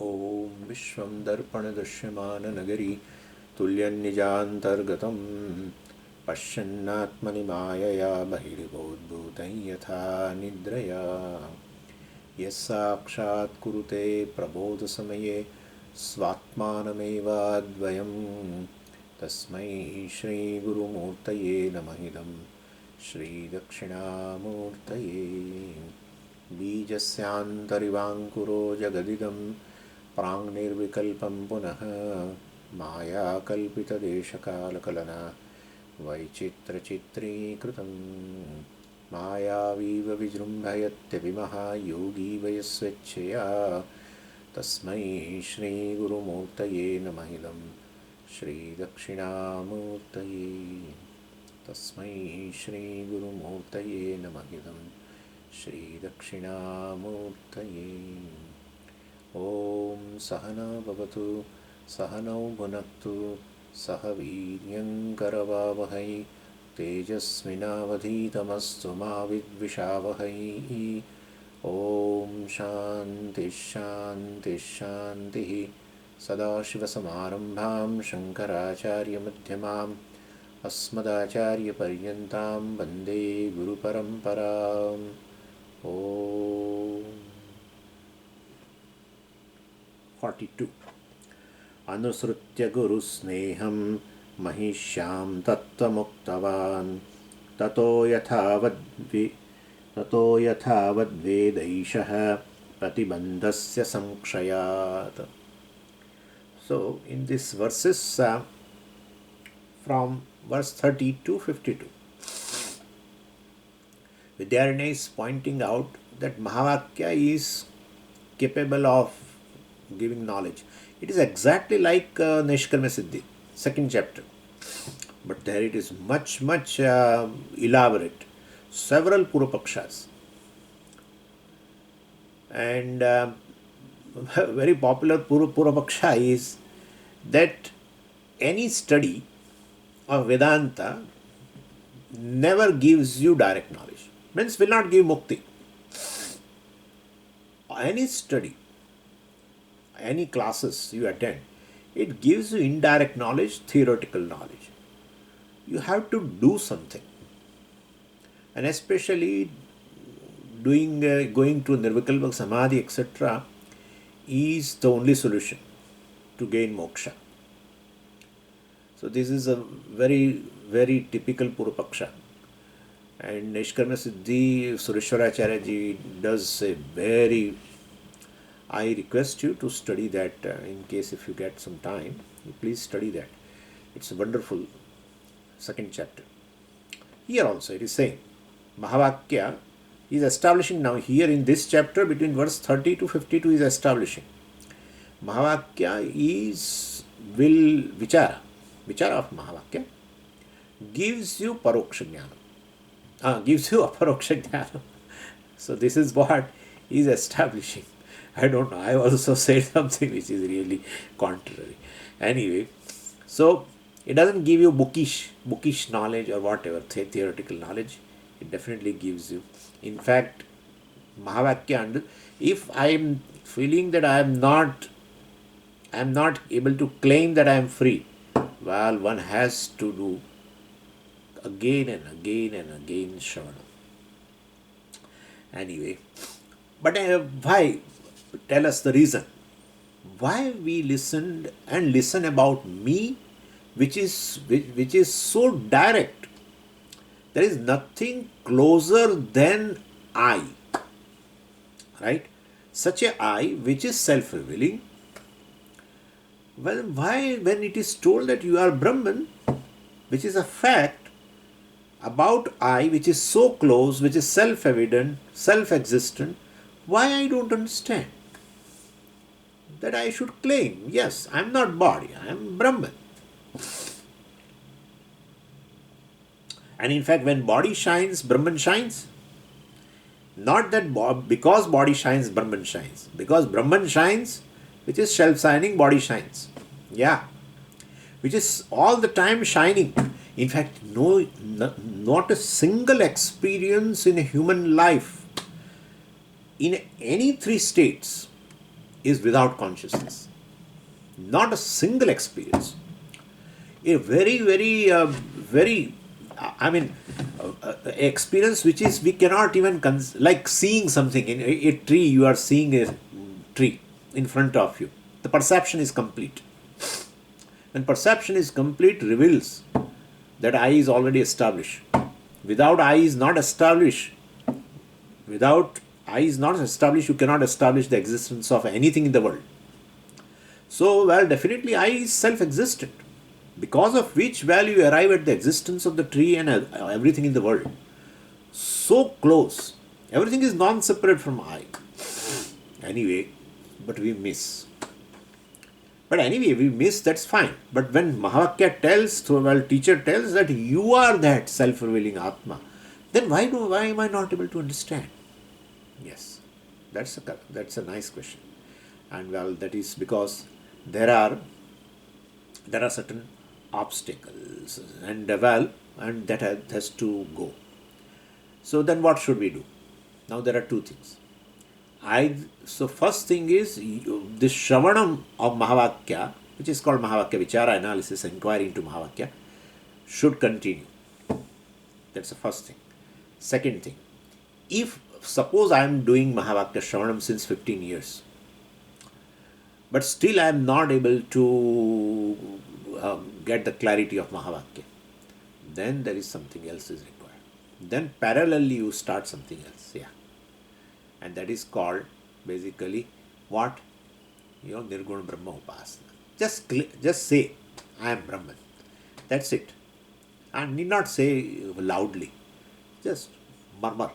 ॐ विश्वं दर्पणदृश्यमाननगरी तुल्यन्निजान्तर्गतं पश्यन्नात्मनि मायया बहिर्भूतं यथा निद्रया यस्साक्षात् कुरुते प्रबोधसमये स्वात्मानमेवाद्वयं तस्मै श्रीगुरुमूर्तये नमः इदं श्रीदक्षिणामूर्तये बीजस्यान्तरिवाङ्कुरो जगदिदं प्राङ्निर्विकल्पं पुनः मायाकल्पितदेशकालकलना वैचित्रचित्रीकृतं मायावीव विजृम्भयत्यभिमः योगी वयस्वेच्छया तस्मै श्रीगुरुमूर्तये नमः इदं श्रीदक्षिणामूर्तये तस्मै श्रीगुरुमूर्तये नमः इदं श्रीदक्षिणामूर्तये ॐ सहना भवतु सहनौ भुनक्तु सह वीर्यङ्करवावहै तेजस्विनावधीतमस्तु मा विद्विषावहै ॐ शान्तिः शान्तिः शान्तिः सदाशिवसमारम्भां शङ्कराचार्यमध्यमाम् अस्मदाचार्यपर्यन्तां वन्दे गुरुपरम्पराम् ॐ 42 अनुसृत्य गुरुस्नेहं महिष्यां तत्त्वमुक्तवान् ततो यथावद्वेदैषः प्रतिबन्धस्य संक्षयात्. So in these verses from verse 30 to 52, Vidyaranya is pointing out that Mahavakya is capable of giving knowledge. It is exactly like Nishkarma Siddhi, second chapter, but there it is much elaborate, several Purvapakshas, and very popular Purvapaksha is that any study of Vedanta never gives you direct knowledge, means will not give mukti. Any study, any classes you attend, it gives you indirect knowledge, theoretical knowledge. You have to do something, and especially going to Nirvikalpa Samadhi, etc., is the only solution to gain moksha. So this is a very typical Purvapaksha, and Nishkarma Siddhi Sureshwaracharya ji does a very. I request you to study that in case if you get some time, please study that. It's a wonderful second chapter. Here also it is saying Mahavakya is establishing now here in this chapter between verse 30 to 52 is establishing Mahavakya is vichara of Mahavakya gives you paroksha jnana, gives you aparoksha jnana. So this is what he is establishing. I don't know, I also said something which is really contrary. Anyway, so it doesn't give you bookish knowledge or whatever, theoretical knowledge. It definitely gives you. In fact, Mahavakya, if I am feeling that I am not able to claim that I am free, well, one has to do again and again Shravana. Anyway, but why? Tell us the reason. Why we listen about me, which is so direct. There is nothing closer than I. Right? Such a I which is self-revealing. Well, why when it is told that you are Brahman, which is a fact, about I which is so close, which is self-evident, self-existent, why I don't understand? That I should claim, yes, I am not body, I am Brahman. And in fact, when body shines, Brahman shines. Not that because body shines, Brahman shines. Because Brahman shines, which is self-shining, body shines. Yeah. Which is all the time shining. In fact, not a single experience in a human life, in any three states, is without consciousness. Not a single experience. A very, I mean, experience which is we cannot even like seeing something in a tree. You are seeing a tree in front of you. The perception is complete. When perception is complete, reveals that I is already established. Without I is not established. Without I is not established, you cannot establish the existence of anything in the world. So, well, definitely I is self-existent, because of which, well, you arrive at the existence of the tree and everything in the world. So close. Everything is non-separate from I. Anyway, but we miss. But anyway, we miss, that's fine. But when Mahavakya tells, well, teacher tells that you are that self-revealing Atma, then why am I not able to understand? Yes, that's a nice question. And well, that is because there are certain obstacles, and well, and that has to go. So then what should we do? Now there are two things. So first thing is this Shravanam of Mahavakya, which is called Mahavakya Vichara analysis, inquiry into Mahavakya, should continue. That's the first thing. Second thing, if suppose I am doing Mahavakya Shravanam since 15 years, but still I am not able to get the clarity of Mahavakya, then there is something else is required. Then parallelly you start something else, yeah. And that is called basically what? Nirguna Brahma Upasana. Just say, I am Brahman. That's it. And need not say loudly. Just murmur.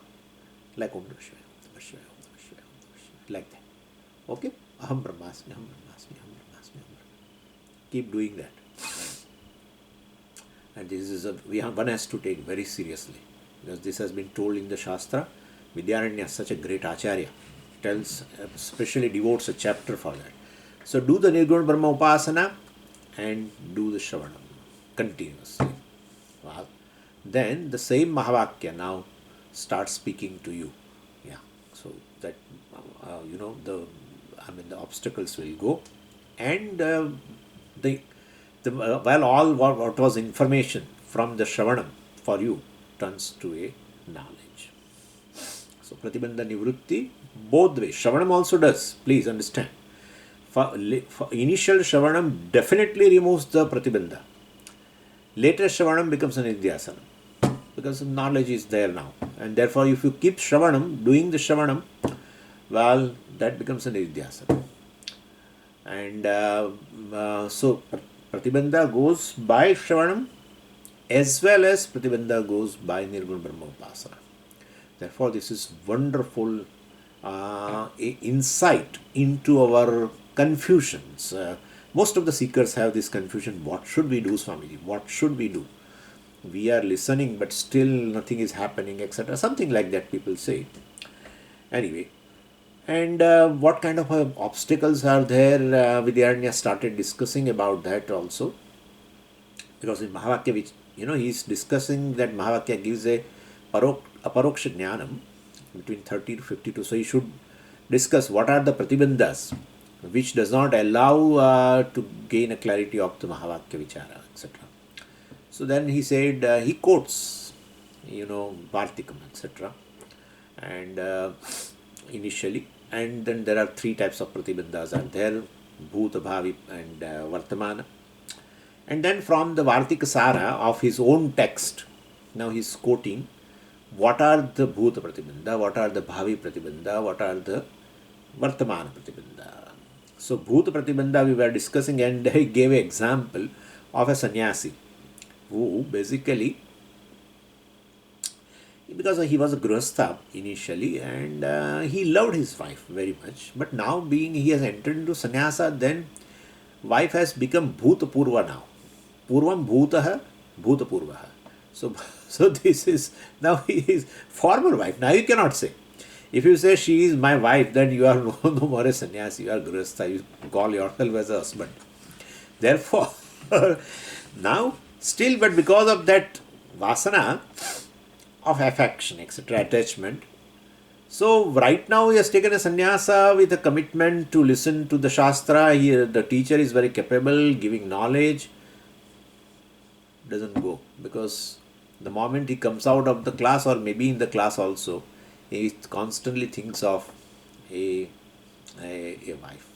Like Om Namah Shivaya, Om Namah Shivaya, Om Namah Shivaya, Om Namah Shivaya. Like that. Okay? Aham Brahmasmi, Aham Brahmasmi, Aham Brahmasmi, Aham Brahmasmi. Keep doing that. And this is one has to take very seriously, because this has been told in the Shastra. Vidyaranya, such a great Acharya, tells, especially devotes a chapter for that. So do the Nirguna Brahma Upasana and do the Shravanam continuously. Well, then the same Mahavakya now starts speaking to you. Yeah. So that, the obstacles will go, and all what was information from the Shravanam for you turns to a knowledge. So Pratibandha Nivrutti, both ways. Shravanam also does, please understand. For initial Shravanam definitely removes the Pratibandha. Later Shravanam becomes an Nidhyasana, because knowledge is there now. And therefore if you keep Shravanam, doing the Shravanam, well, that becomes an Nidhyasana. And so Pratibandha goes by Shravanam, as well as Pratibandha goes by Nirguna Brahma Upasana. Therefore, this is wonderful insight into our confusions. Most of the seekers have this confusion. What should we do, Swamiji? What should we do? We are listening, but still nothing is happening, etc. Something like that people say. Anyway, and what kind of obstacles are there? Vidyaranya started discussing about that also. Because in Mahavakya, which, he is discussing that Mahavakya gives a aparoksha jnanam between 30 to 52. So he should discuss what are the pratibandhas which does not allow to gain a clarity of the Mahavakya Vichara, etc. So then he said, he quotes, Vartikam, etc. And initially, and then there are three types of pratibandhas are there, Bhuta, Bhavi and Vartamana. And then from the Vartika Sara of his own text, now he is quoting what are the Bhuta Pratibandha, what are the Bhavi Pratibandha, what are the Vartamana Pratibandha. So Bhuta Pratibandha we were discussing, and he gave an example of a sannyasi who basically, because he was a grihastha initially, and he loved his wife very much, but now being he has entered into sannyasa, then wife has become Bhuta Purva now. Purvam Bhutaha, Bhuta Purvaha. So this is, now he is former wife. Now you cannot say. If you say she is my wife, then you are no more a sannyasi, you are grihastha, you call yourself as a husband. Therefore, now still, but because of that vasana of affection, etc., attachment, So right now he has taken a sannyasa with a commitment to listen to the Shastra. The teacher is very capable, giving knowledge. Doesn't go, because the moment he comes out of the class, or maybe in the class also, he constantly thinks of a, a wife,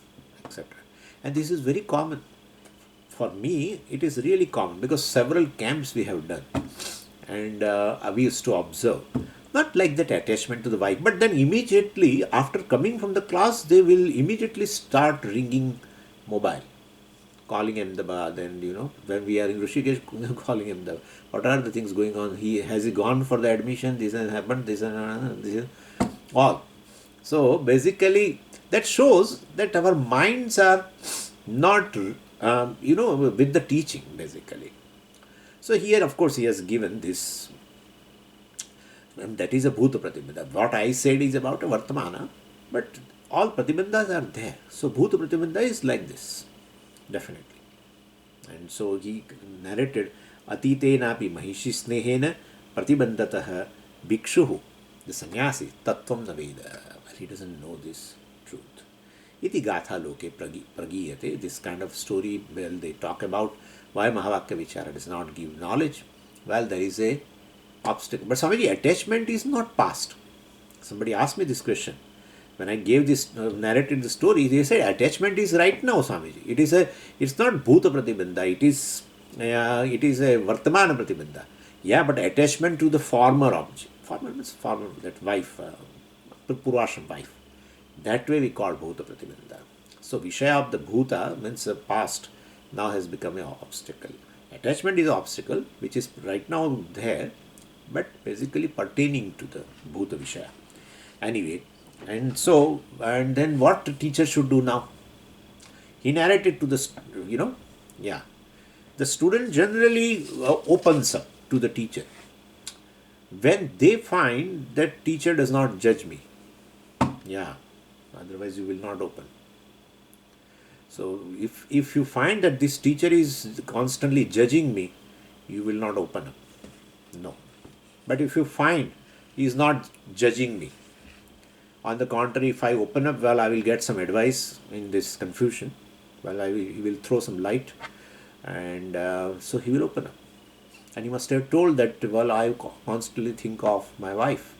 etc. And this is very common. For me, it is really common, because several camps we have done, and we used to observe. Not like that attachment to the wife, but then immediately after coming from the class, they will immediately start ringing mobile, calling Ahmedabad, and when we are in Rishikesh, calling Ahmedabad. What are the things going on? He gone for the admission? This has happened. This is all. So basically, that shows that our minds are not, with the teaching basically. So here, of course, he has given this, and that is a Bhuta Pratibandha. What I said is about a Vartamana, but all Pratibandhas are there. So Bhuta Pratibandha is like this, definitely. And so he narrated, Atitenapi Mahishi Snehena Pratibandhatah Bhikshuhu, the sannyasi, Tattvam Naveda. But he doesn't know this truth. Iti Gatha Loke Pragiyate, this kind of story, well, they talk about why Mahavakya Vichara does not give knowledge. Well, there is a obstacle. But Swamiji, attachment is not past. Somebody asked me this question. When I gave this, narrated the story, they said attachment is right now, Swamiji. It's not Bhuta Pratibandha, it is a Vartamana Pratibandha. Yeah, but attachment to the former object. Former means former, that wife, Purvasham wife. That way we call Bhuta Pratibandha. So Vishaya of the Bhuta means the past now has become an obstacle. Attachment is an obstacle which is right now there, but basically pertaining to the Bhuta Vishaya. Anyway, and then what the teacher should do now? He narrated to the, the student generally opens up to the teacher when they find that teacher does not judge me. Yeah, otherwise you will not open. So if you find that this teacher is constantly judging me, you will not open up. No. But if you find he is not judging me, on the contrary, if I open up, well, I will get some advice in this confusion. Well, he will throw some light, and so he will open up. And he must have told that, well, I constantly think of my wife.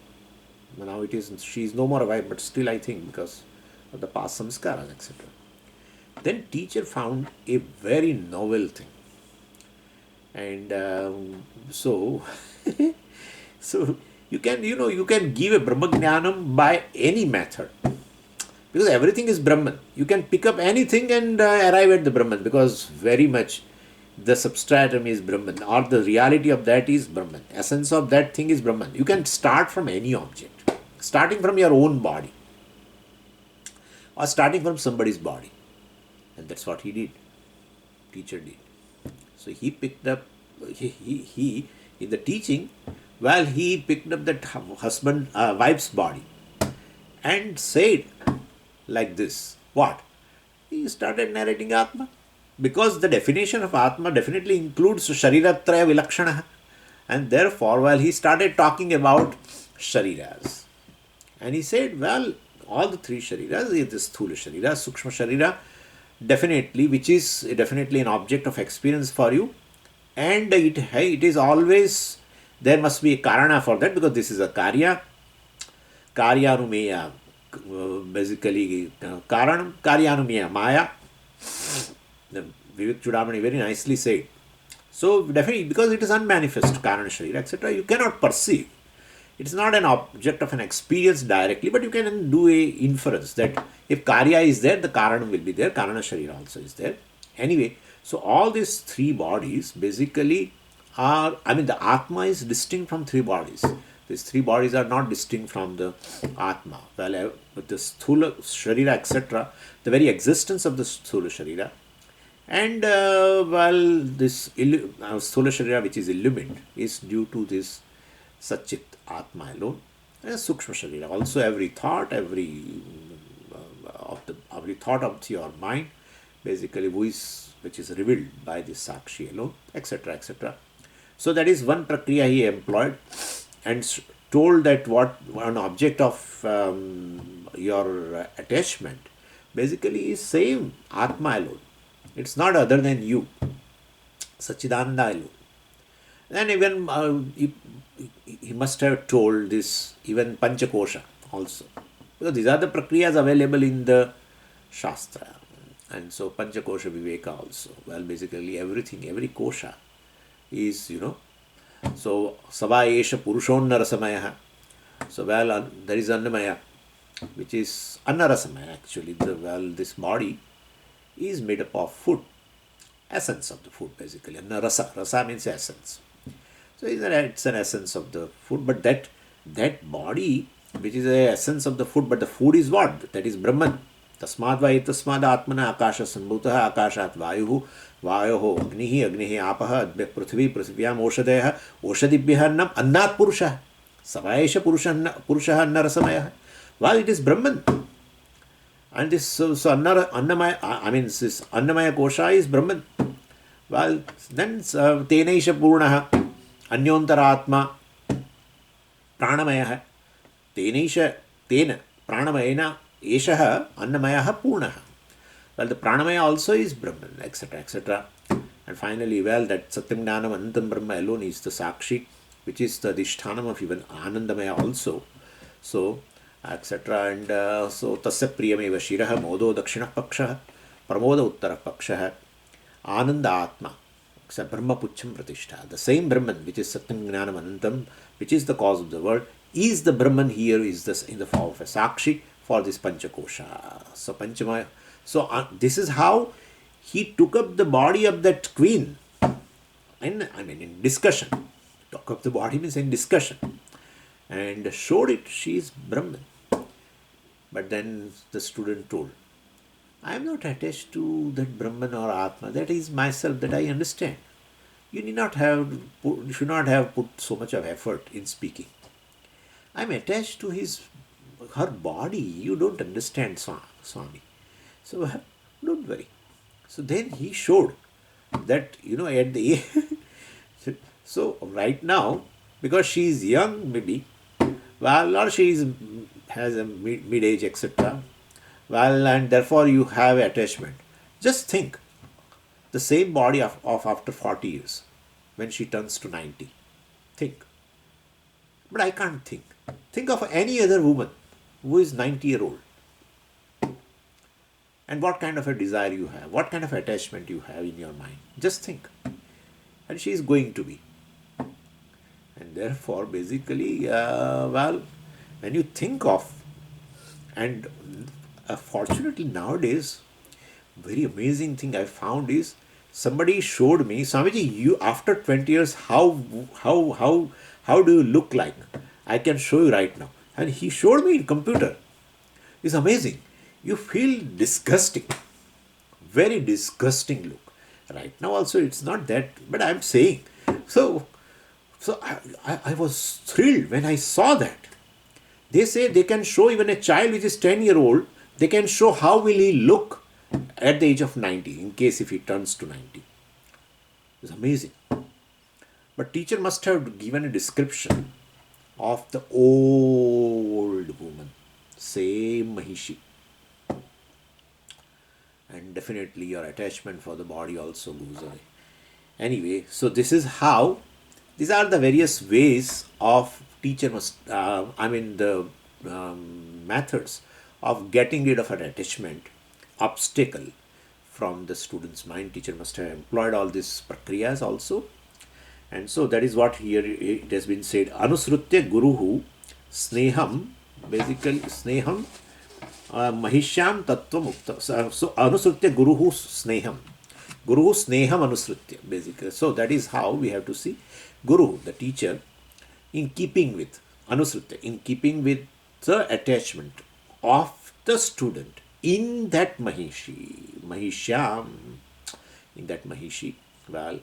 Now she is no more a wife, but still I think, because of the past samskaras, etc. Then teacher found a very novel thing. And so you can give a Brahmajnanam by any method, because everything is Brahman. You can pick up anything and arrive at the Brahman, because very much the substratum is Brahman, or the reality of that is Brahman. Essence of that thing is Brahman. You can start from any object, starting from your own body, or starting from somebody's body. And that's what he did. Teacher did. So he picked up, he in the teaching, well, he picked up that wife's body and said like this. What? He started narrating Atma. Because the definition of Atma definitely includes Shariratraya Vilakshana. And therefore, while he started talking about Shariras, and he said, well, all the three Shariras, the Sthula Sharira, Sukshma Sharira, definitely, which is definitely an object of experience for you, and it is always, there must be a karana for that, because this is a karya anumeya, basically karanam karyanumeya maya. The Vivek Chudamani very nicely said. So definitely, because it is unmanifest karana sharira, etc., you cannot perceive. It is not an object of an experience directly, but you can do a inference that if karya is there, the karanam will be there, karana sharira also is there. Anyway, so all these three bodies basically are, the Atma is distinct from three bodies. These three bodies are not distinct from the Atma. Well, with the Sthula Sharira, etc., the very existence of the Sthula Sharira, and this Sthula Sharira which is illumined is due to this Satchit Atma alone. And Sukshma Sharira, also every thought, every thought of your mind, basically which is revealed by this Sakshi alone, etc., etc. So that is one prakriya he employed, and told that what one object of your attachment basically is same Atma alone. It's not other than you, Sachidananda alone. And even he must have told this even Panchakosha also. Because these are the prakriyas available in the Shastra. And so Panchakosha Viveka also. Well, basically everything, every kosha is, so Sava Esha Purushonna Rasamaya. So, well, there is Annamaya, which is Annarasamaya actually. This body is made up of food, essence of the food basically. Annarasa, rasa means essence. So, it's an essence of the food, but that body, which is the essence of the food, but the food is what? That is Brahman. Tasmad vai tasmad atmana akasha sambhutah akashat vayuhu vayoho agnihi agnihi apaha prithvi prithvyam oshadayah oshadibhyah annam annat purushah savayesha purushah annarasamaya. Well, it is Brahman. And this Annamaya, I mean this Annamaya kosha is Brahman. Well, then Tenaisha Purnaha Anyontaraatma Pranamaya Tenaisha Tena Pranamayena Eshaha Annamayaha Purnaha. Well, the Pranamaya also is Brahman, etc. etc. And finally, well, that Satyam Jnanam Anantam Brahma alone is the Sakshi, which is the Adhishthanam of even Anandamaya also. So, etc. And so Tasya Priyameva Shiraha Modo Dakshina Paksha Pramoda Uttara Paksha Ananda Atma Brahma Pucham Pratishtha. The same Brahman, which is Satyam Jnanam Anantam, which is the cause of the world, is the Brahman here, is this in the form of a Sakshi for this Panchakosha. So Panchamaya. So this is how he took up the body of that queen. In discussion. Took up the body means in discussion. And showed it, she is Brahman. But then the student told, I am not attached to that Brahman or Atma. That is myself, that I understand. You should not have put so much of effort in speaking. I am attached to her body. You don't understand, Swami. So don't worry. So then he showed that, at the so right now, because she is young maybe, well, or she has a mid-age, etc. Well, and therefore you have attachment. Just think, the same body of after 40 years, when she turns to 90. Think. But I can't think. Think of any other woman who is 90-year-old. And what kind of a desire you have, what kind of attachment you have in your mind. Just think. And she is going to be. And therefore, basically, when you think of, and fortunately nowadays, very amazing thing I found is, somebody showed me, Swamiji, you after 20 years, how do you look like? I can show you right now. And he showed me in computer. It's amazing. You feel disgusting. Very disgusting look. Right now also it's not that, but I'm saying. So I was thrilled when I saw that. They say they can show even a child which is 10-year-old, they can show how will he look at the age of 90, in case if he turns to 90. It's amazing. But teacher must have given a description of the old woman, same Mahishi. And definitely your attachment for the body also goes away. Anyway, so this is how, these are the various ways of teacher must, the methods of getting rid of an attachment obstacle from the student's mind. Teacher must have employed all these prakriyas also. And so that is what here it has been said. Anusrutya guruhu sneham, basically sneham mahishyam tattva mukta. So anusrutya guruhu sneham. Guruhu sneham anusrutya, basically. So that is how we have to see Guru, the teacher, in keeping with anusrutya, in keeping with the attachment of the student in that mahishyam, in that mahishi, well,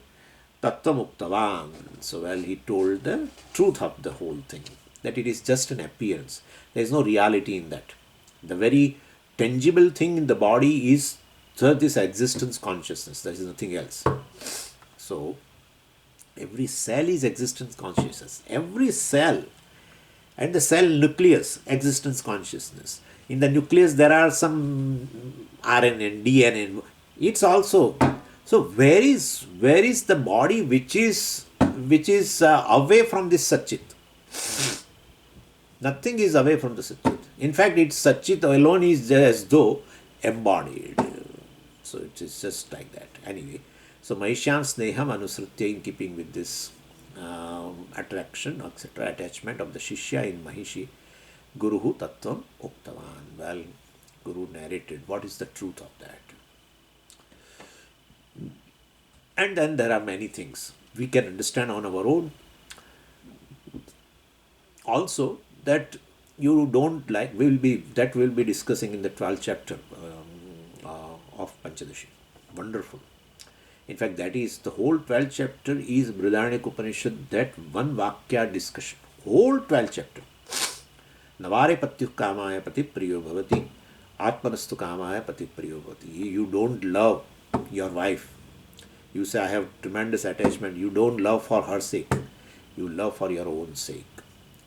tattva muktavan. So, well, he told the truth of the whole thing, that it is just an appearance. There is no reality in that. The very tangible thing in the body is this existence consciousness. There is nothing else. So, every cell is existence consciousness. Every cell And the cell nucleus, existence consciousness. In the nucleus, there are some RNA, DNA. It's also so. Where is the body which is away from this Satchit? Nothing is away from the Satchit. In fact, it's Satchit alone is as though embodied. So it is just like that. Anyway, so Mahishyam Sneham Anusritya, in keeping with this attraction, etc., attachment of the Shishya in Mahishi, Guruhu Tattvam Uktavan. Well, Guru narrated what is the truth of that. And then there are many things we can understand on our own. Also, that you don't like, we'll be discussing in the 12th chapter of Pancadasi. Wonderful. In fact, that is the whole 12th chapter is Brihadaranyaka Upanishad, that one Vakya discussion. Whole 12th chapter. Navare patyuh kamaya pati priyo bhavati, atmanastu kamaya pati priyo bhavati. You don't love your wife. You say, I have tremendous attachment. You don't love for her sake. You love for your own sake.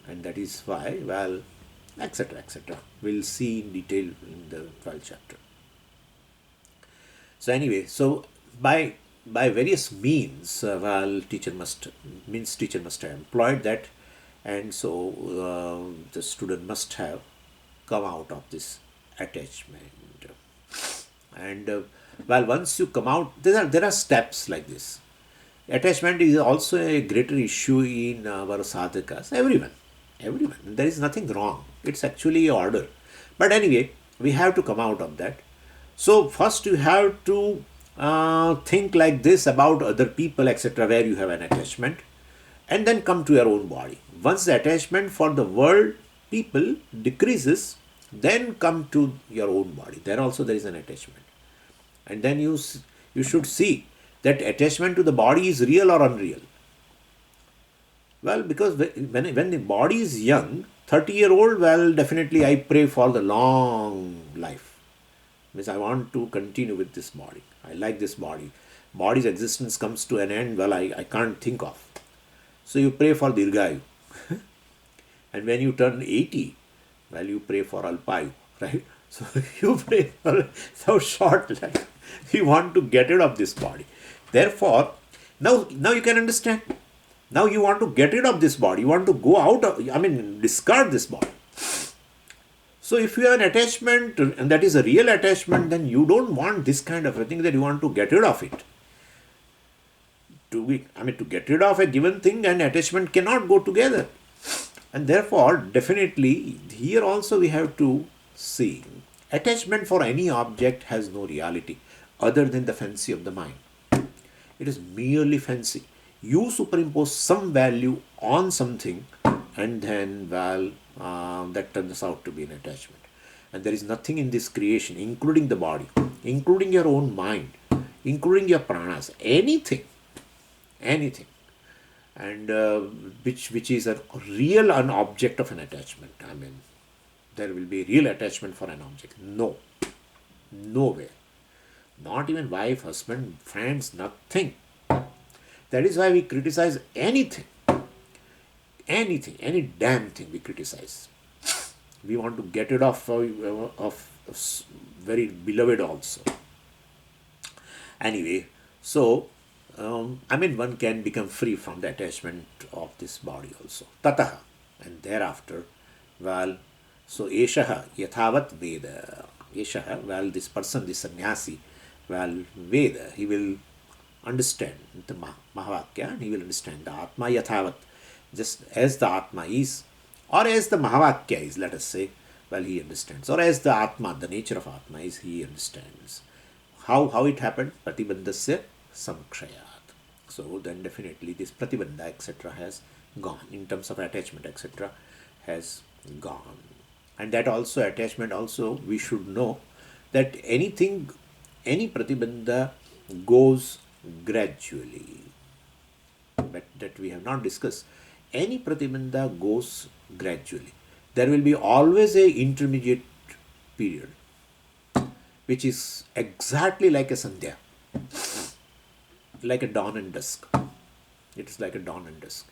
And that is why, well, etc., etc. We'll see in detail in the 12th chapter. So anyway, so by various means, teacher must have employed that, and so the student must have come out of this attachment. And once you come out, there are steps like this. Attachment is also a greater issue in our sadhakas. Everyone. There is nothing wrong. It's actually an order. But anyway, we have to come out of that. So first you have to think like this about other people, etc., where you have an attachment, and then come to your own body. Once the attachment for the world, people decreases, then come to your own body. There also there is an attachment. And then you should see that attachment to the body is real or unreal. Well, because when the body is young, 30-year-old, well, definitely I pray for the long life. Means I want to continue with this body. I like this body. Body's existence comes to an end, well, I can't think of. So you pray for Dirghayu. And when you turn 80, well, you pray for Alpayu, right? So you pray for so short life. You want to get rid of this body. Therefore, now you can understand. Now you want to get rid of this body. You want to go out of, discard this body. So if you have an attachment, and that is a real attachment, then you don't want this kind of a thing, that you want to get rid of it. To get rid of a given thing and attachment cannot go together. And therefore, definitely, here also we have to see, attachment for any object has no reality other than the fancy of the mind. It is merely fancy. You superimpose some value on something, and then, that turns out to be an attachment. And there is nothing in this creation, including the body, including your own mind, including your pranas, anything, and which is a real an object of an attachment. There will be real attachment for an object. No, nowhere. Not even wife, husband, friends, nothing. That is why we criticize anything, any damn thing we criticize. We want to get rid of very beloved also. Anyway, so one can become free from the attachment of this body also. Tataha, and thereafter, so Eshaha Yathavat Veda. Eshaha, this person, this sannyasi, Veda, he will understand the Mahavakya, and he will understand the Atma Yathavat, just as the Atma is, or as the Mahavakya is, let us say, he understands, or as the Atma, the nature of Atma is, he understands. How it happened? Pratibandhasya samkshayat. So then definitely this pratibandha, etc., has gone, in terms of attachment, etc., has gone. And that also, attachment also, we should know that any pratibandha goes gradually. But that we have not discussed. Any pratibandha goes gradually. There will be always a intermediate period, which is exactly like a sandhya, like a dawn and dusk. It is like a dawn and dusk.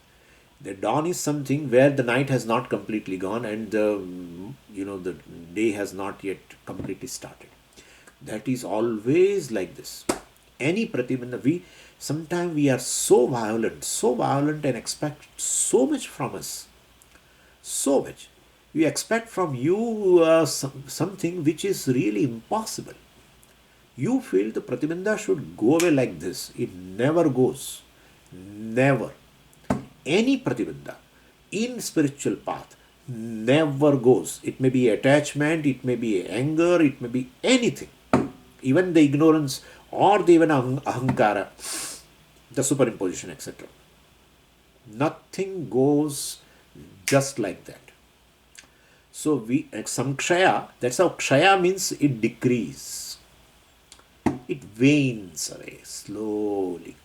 The dawn is something where the night has not completely gone and the day has not yet completely started. That is always like this. Any pratibandha, sometimes we are so violent and expect so much from us, so much. We expect from you something which is really impossible. You feel the pratibandha should go away like this. It never goes. Never. Any pratibandha in spiritual path never goes. It may be attachment, it may be anger, it may be anything. Even the ignorance or the even ahankara, the superimposition, etc. Nothing goes just like that. So some kshaya, that's how kshaya means it decreases. It wanes away slowly.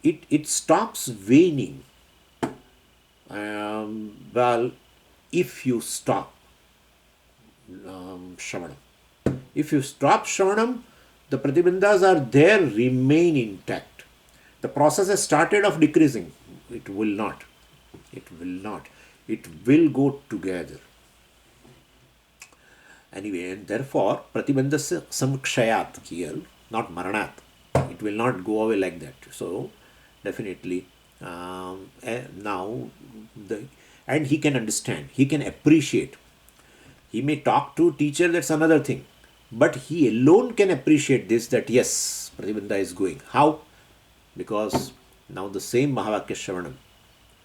It stops waning. Well, if you stop Shravanam. If you stop Shravanam, the pratibandhas are there, remain intact. The process has started of decreasing. It will not. It will not. It will go together. Anyway, and therefore, pratibandhasya samkshayat here, not maranat. It will not go away like that. So, definitely, now, and he can understand, he can appreciate. He may talk to teacher, that's another thing. But he alone can appreciate this, that yes, pratibandha is going. How? Because now the same Mahavakya Shravanam,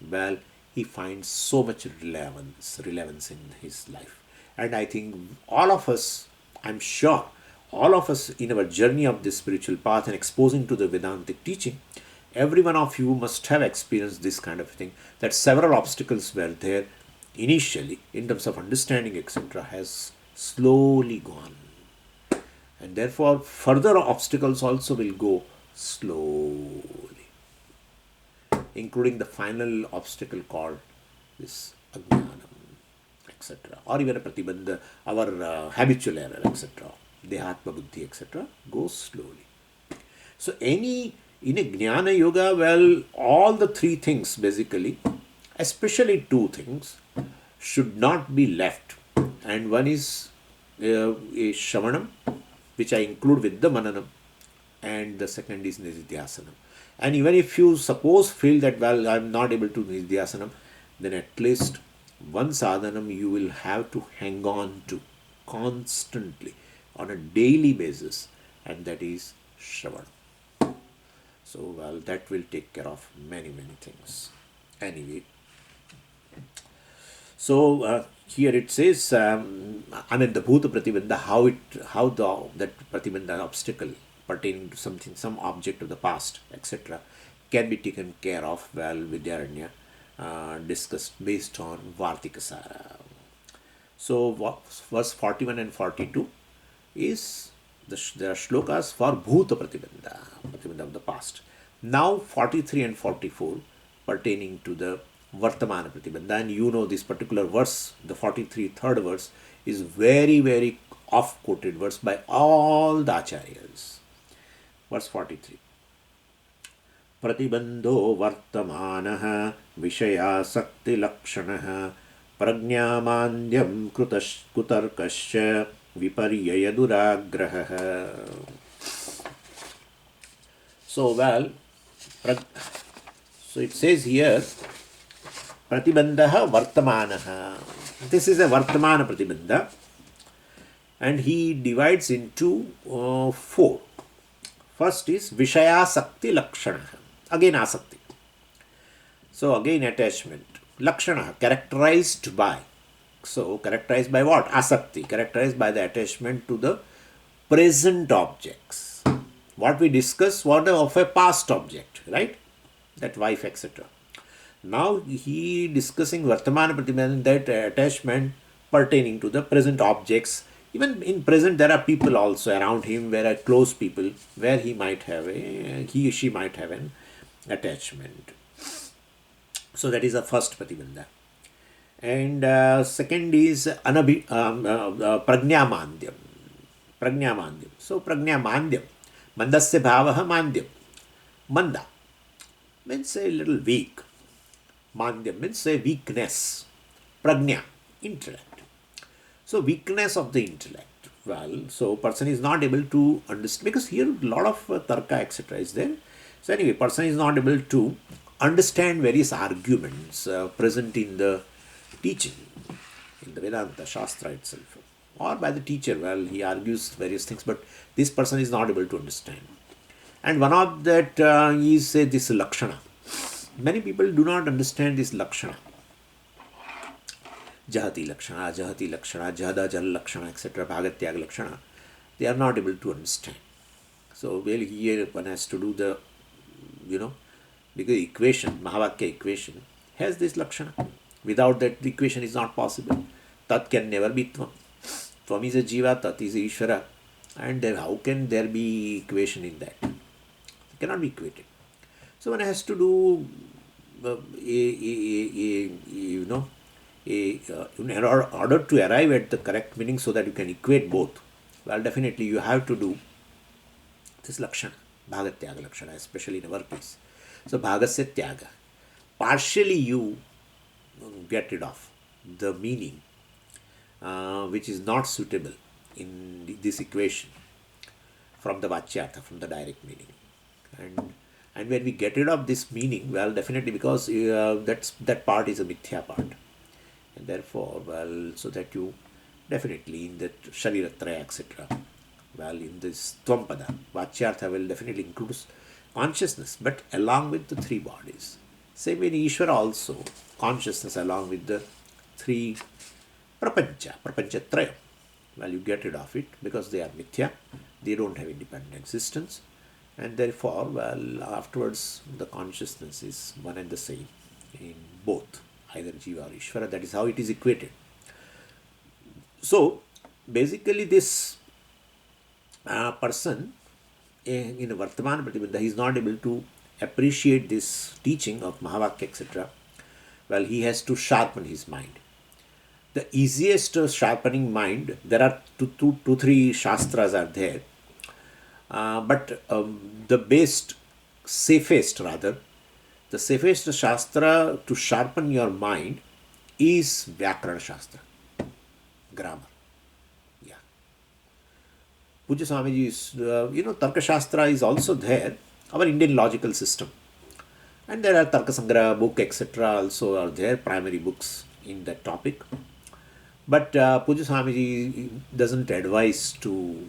well, he finds so much relevance in his life. And I think all of us, I'm sure, all of us in our journey of this spiritual path and exposing to the Vedantic teaching, every one of you must have experienced this kind of thing, that several obstacles were there initially in terms of understanding, etc., has slowly gone. And therefore, further obstacles also will go slowly, including the final obstacle called this ajnanam, etc., or even a pratibandha, our habitual error, etc., dehatma buddhi, etc., goes slowly. So, in a jnana yoga, well, all the three things basically, especially two things, should not be left. And one is a shravanam, which I include with the mananam, and the second is nididhyasanam. And even if you suppose feel that, well, I'm not able to nididhyasanam, then at least one sadhanam you will have to hang on to constantly on a daily basis, and that is shravanam. So, well, that will take care of many things. Anyway, so here it says, the bhuta pratibandha, that pratibandha obstacle pertaining to something, some object of the past, etc., can be taken care of. Well, Vidyaranya discussed based on Vartikasara. So, verse 41 and 42 is there are shlokas for bhuta pratibandha of the past. Now 43 and 44 pertaining to the vartamana pratibandha, and you know this particular verse, the 43 third verse, is very oft quoted verse by all the acharyas. Verse 43. Pratibandho vartamanaha vishayasakti lakshanah prajnamandyam kutarkasya viparyaya duragrahah. So, well, so it says here, pratibandha vartamanaha. This is a vartamana pratibandha, and he divides into four. First is vishayasakti lakshana. Again asakti. So again attachment. Lakshana, characterized by. So characterized by what? Asakti, characterized by the attachment to the present objects. What we discussed was of a past object, right? That wife, etc. Now he discussing vartamana pratibandha, that attachment pertaining to the present objects. Even in present there are people also around him, where are close people, where he or she might have an attachment. So that is the first pratibandha. And second is prajnamandyam. Prajnamandyam. So prajnamandyam. Mandasya bhavaha mandyam. Manda means a little weak. Mandyam means a weakness. Prajna, intellect. So weakness of the intellect. Well, so person is not able to understand, because here a lot of tarka etc. is there. So anyway, person is not able to understand various arguments present in the teaching, in the Vedanta Shastra itself, or by the teacher. Well, he argues various things, but this person is not able to understand. And one of that is this Lakshana. Many people do not understand this Lakshana. Jahati Lakshana, Jahada Jal Lakshana, etc., Bhagatyag Lakshana. They are not able to understand. So, well, here one has to do the, because equation, Mahavakya equation, has this Lakshana. Without that, the equation is not possible. Tat can never be Tvam. Tvam is a Jiva, Tat is a Ishvara. And then how can there be equation in that? It cannot be equated. So one has to do in order to arrive at the correct meaning so that you can equate both. Well, definitely you have to do this Lakshana, Bhagatyaga Lakshana, especially in our case. So Bhagasya Tyaga. Partially you get rid of the meaning which is not suitable in this equation from the Vachyartha, from the direct meaning. And when we get rid of this meaning, well, definitely, because that part is a mithya part. And therefore, well, so that you definitely in that Shariratraya, etc., well, in this Tvam-pada, Vachyartha will definitely include consciousness, but along with the three bodies. Same in Ishvara also, consciousness along with the three Prapanchatraya. Well, you get rid of it because they are mithya, they don't have independent existence, and therefore, well, afterwards the consciousness is one and the same in both, either Jiva or Ishvara. That is how it is equated. So, basically, this person in Vartaman Pratibandha, he is not able to appreciate this teaching of Mahavakya, etc. Well, he has to sharpen his mind. The easiest sharpening mind, there are two, three shastras are there, but the safest shastra to sharpen your mind is Vyakarana Shastra, grammar. Yeah. Puja Swamiji is, Tarka Shastra is also there, our Indian logical system. And there are Tarka Sangraha book, etc. also are there, primary books in that topic. But Puja Swamiji doesn't advise to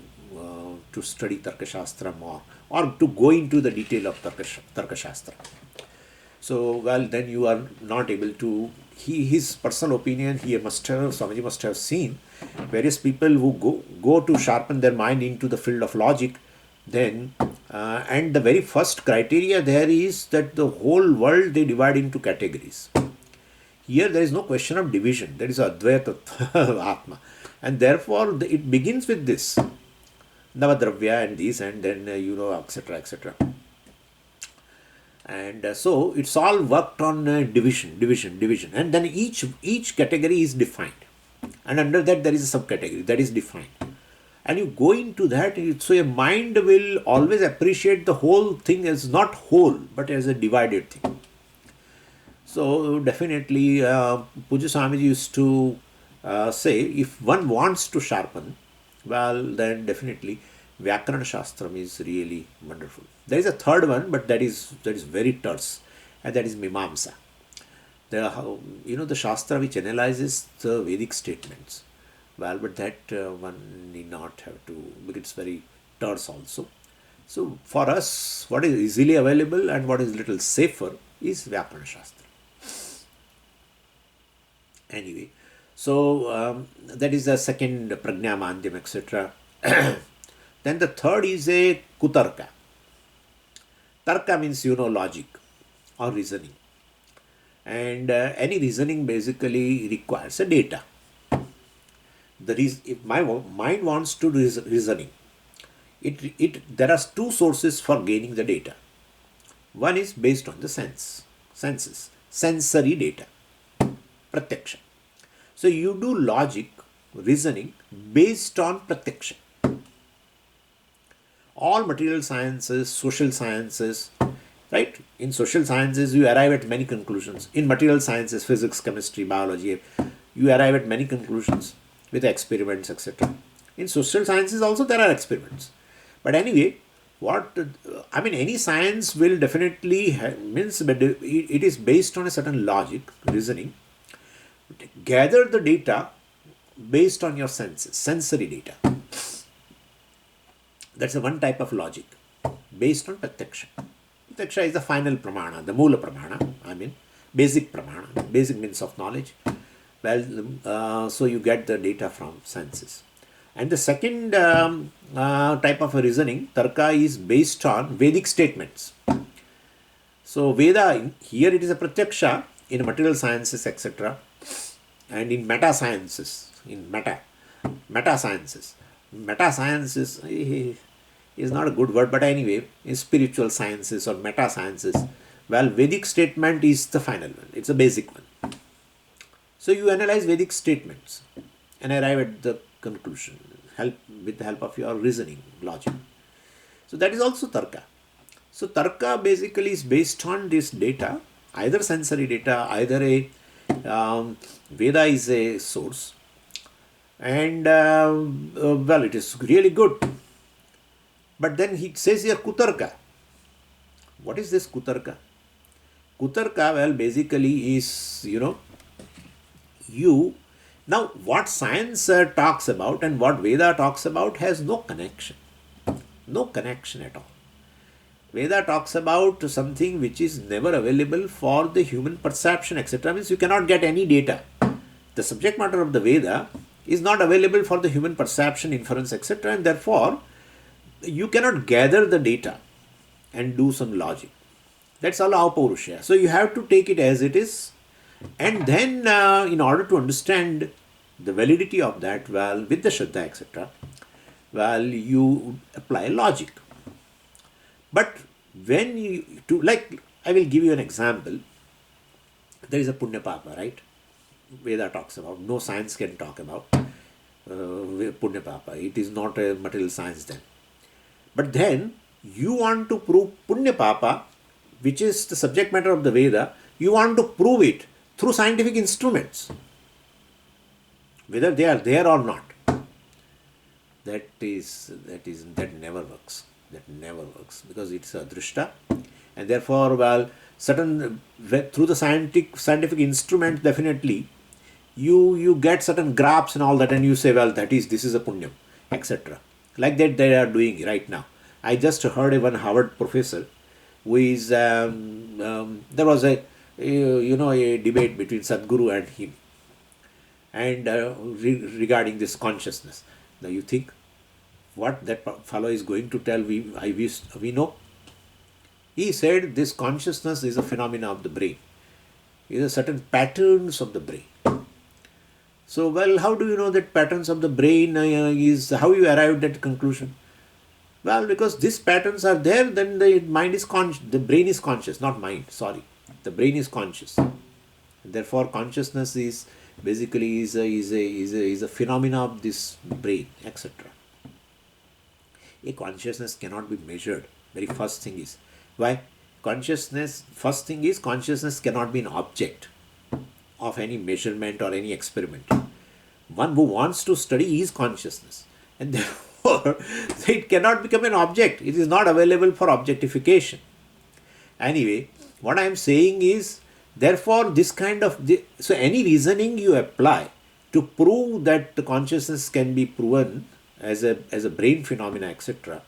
study Tarka Shastra more, or to go into the detail of Tarka Shastra. So, well, then you are not able to, his personal opinion, Swamiji must have seen various people who go to sharpen their mind into the field of logic, then, and the very first criteria there is that the whole world they divide into categories. Here there is no question of division, there is Advaita Atma, and therefore it begins with this Navadravya and these, and then etc., etc. And so it's all worked on division, and then each category is defined, and under that there is a subcategory that is defined, and you go into that. So your mind will always appreciate the whole thing as not whole but as a divided thing. So definitely Puja Swamiji used to say, if one wants to sharpen, well, then definitely Vyakarana Shastram is really wonderful. There is a third one, but that is very terse, and that is Mimamsa. The Shastra which analyzes the Vedic statements. Well, but that one need not have to, because it's very terse also. So for us, what is easily available and what is little safer is Vyakarana Shastra. Anyway, so that is the second Prajna Mandyam, etc. Then the third is a Kutarka. Tarka means, logic or reasoning. And any reasoning basically requires a data. If my mind wants to do reasoning, there are two sources for gaining the data. One is based on the senses, sensory data, pratyaksha. So you do logic, reasoning based on pratyaksha. All material sciences, social sciences, right? In social sciences, you arrive at many conclusions. In material sciences, physics, chemistry, biology, you arrive at many conclusions with experiments, etc. In social sciences also there are experiments. But anyway, any science will definitely means, but it is based on a certain logic, reasoning. Gather the data based on your senses, sensory data. That's a one type of logic based on pratyaksha. Pratyaksha is the final pramana, the moola pramana, basic pramana, basic means of knowledge. Well, so you get the data from senses. And the second type of reasoning, tarka, is based on Vedic statements. So Veda, here it is a pratyaksha in material sciences, etc. And in meta sciences, meta sciences is not a good word, but anyway, in spiritual sciences or meta sciences, well, Vedic statement is the final one. It's a basic one. So you analyze Vedic statements and arrive at the conclusion with the help of your reasoning, logic. So that is also tarka. So tarka basically is based on this data, either sensory data, either a Veda is a source, and well, it is really good. But then he says here kutarka. What is this kutarka? Kutarka, well, basically is, now what science talks about and what Veda talks about has no connection. No connection at all. Veda talks about something which is never available for the human perception, etc. Means you cannot get any data. The subject matter of the Veda is not available for the human perception, inference, etc. And therefore, you cannot gather the data and do some logic. That's all apaurushya. So you have to take it as it is. And then in order to understand the validity of that, well, with the Shraddha, etc., well, you apply logic. But when I will give you an example. There is a punya papa, right? Veda talks about. No science can talk about punya papa. It is not a material science then. But then you want to prove punya papa, which is the subject matter of the Veda, you want to prove it through scientific instruments, whether they are there or not. That never works. That never works because it's a drishta, and therefore, well, certain through the scientific instrument, definitely you get certain graphs and all that, and you say, well, this is a punyam, etc. Like that they are doing right now. I just heard one Harvard professor who is there was a debate between Sadhguru and him, and regarding this consciousness. Now you think what that fellow is going to tell, we know. He said this consciousness is a phenomena of the brain. It is certain patterns of the brain. So, well, how do you know that patterns of the brain is, how you arrived at conclusion? Well, because these patterns are there, then the mind is conscious, the brain is conscious, not mind, sorry. The brain is conscious. Therefore, consciousness is basically is a phenomena of this brain, etc. A consciousness cannot be measured. Very first thing is. Why? First thing is consciousness cannot be an object of any measurement or any experiment. One who wants to study is consciousness. And therefore, it cannot become an object. It is not available for objectification. Anyway, what I am saying is, therefore, so any reasoning you apply to prove that the consciousness can be proven as a brain phenomena, etc.,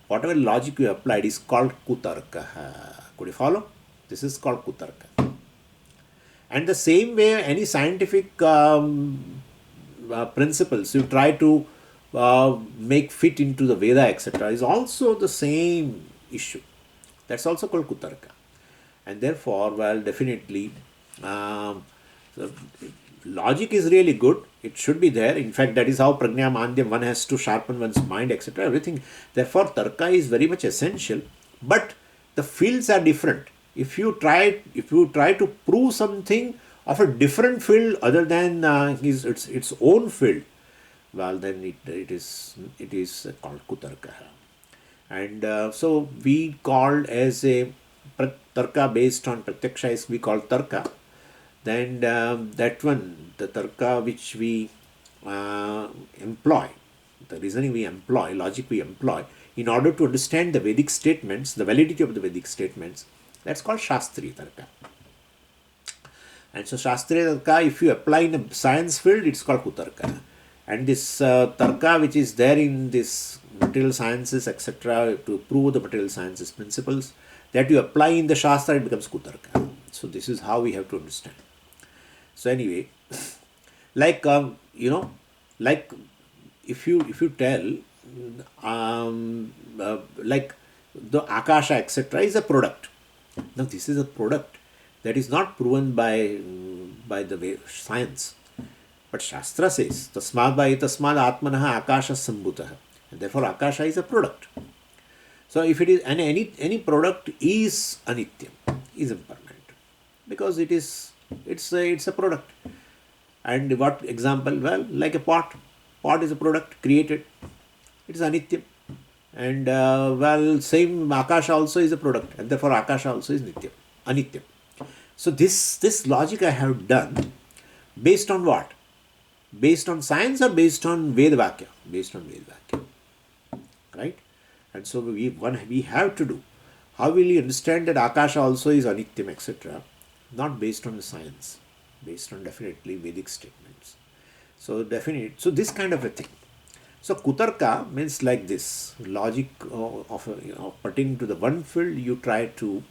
whatever logic you applied is called kutarka. Could you follow? This is called kutarka. And the same way, any scientific principles you try to make fit into the Veda, etc., is also the same issue. That's also called kutarka. And therefore, well, definitely, so logic is really good. It should be there. In fact, that is how prajna mandhyam, one has to sharpen one's mind, etc. Everything. Therefore, tarka is very much essential. But the fields are different. If you try to prove something of a different field other than its own field, well, then it is called kutarka. And so we called as a tarka based on pratyaksha is we call tarka, then that one, the tarka which we employ, the reasoning we employ, logic we employ, in order to understand the Vedic statements, the validity of the Vedic statements, that's called Shastri Tarka. And so Shastriya Tarka, if you apply in a science field, it's called Kutarka. And this Tarka which is there in this material sciences, etc., to prove the material sciences principles, that you apply in the Shastra, it becomes Kutarka. So this is how we have to understand. So anyway, like like if you tell like the Akasha, etc., is a product. Now this is a product that is not proven by the way science, but Shastra says tasmad by tasmad atmanaha akasha sambhutah, and therefore Akasha is a product. So if it is, and any product is anityam, is impermanent, because it's a product. And what example? Well, like a pot. Pot is a product created. It is anityam. And well, same Akasha also is a product, and therefore Akasha also is nityam, anityam. So this logic I have done based on what? Based on science or based on Veda Vakya? Based on Veda Vakya. Right? And so we have to do. How will you understand that Akasha also is anityam, etc.? Not based on the science, based on definitely Vedic statements. So so this kind of a thing. So Kutarka means like this logic of pertaining to the one field you try to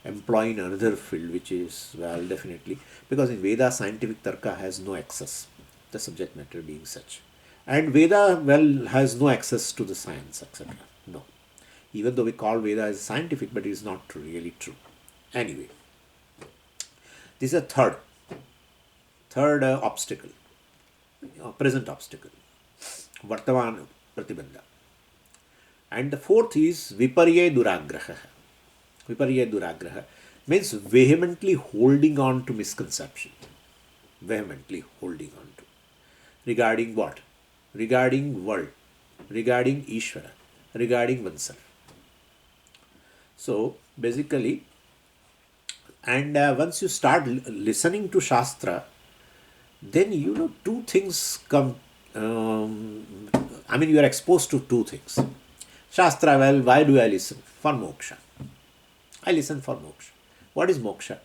employ in another field, which is, well, definitely, because in Veda scientific tarka has no access, the subject matter being such, and Veda, well, has no access to the science, etc. No, even though we call Veda as scientific, but it is not really true. Anyway, this is a third obstacle, present obstacle, Vartaman Pratibandha. And the fourth is Viparya Duragraha. Viparya Duragraha means vehemently holding on to misconception. Vehemently holding on to. Regarding what? Regarding world, regarding Ishvara, regarding oneself. So basically, and once you start listening to Shastra, then two things come. You are exposed to two things. Shastra, well, why do I listen? For moksha. I listen for moksha. What is moksha?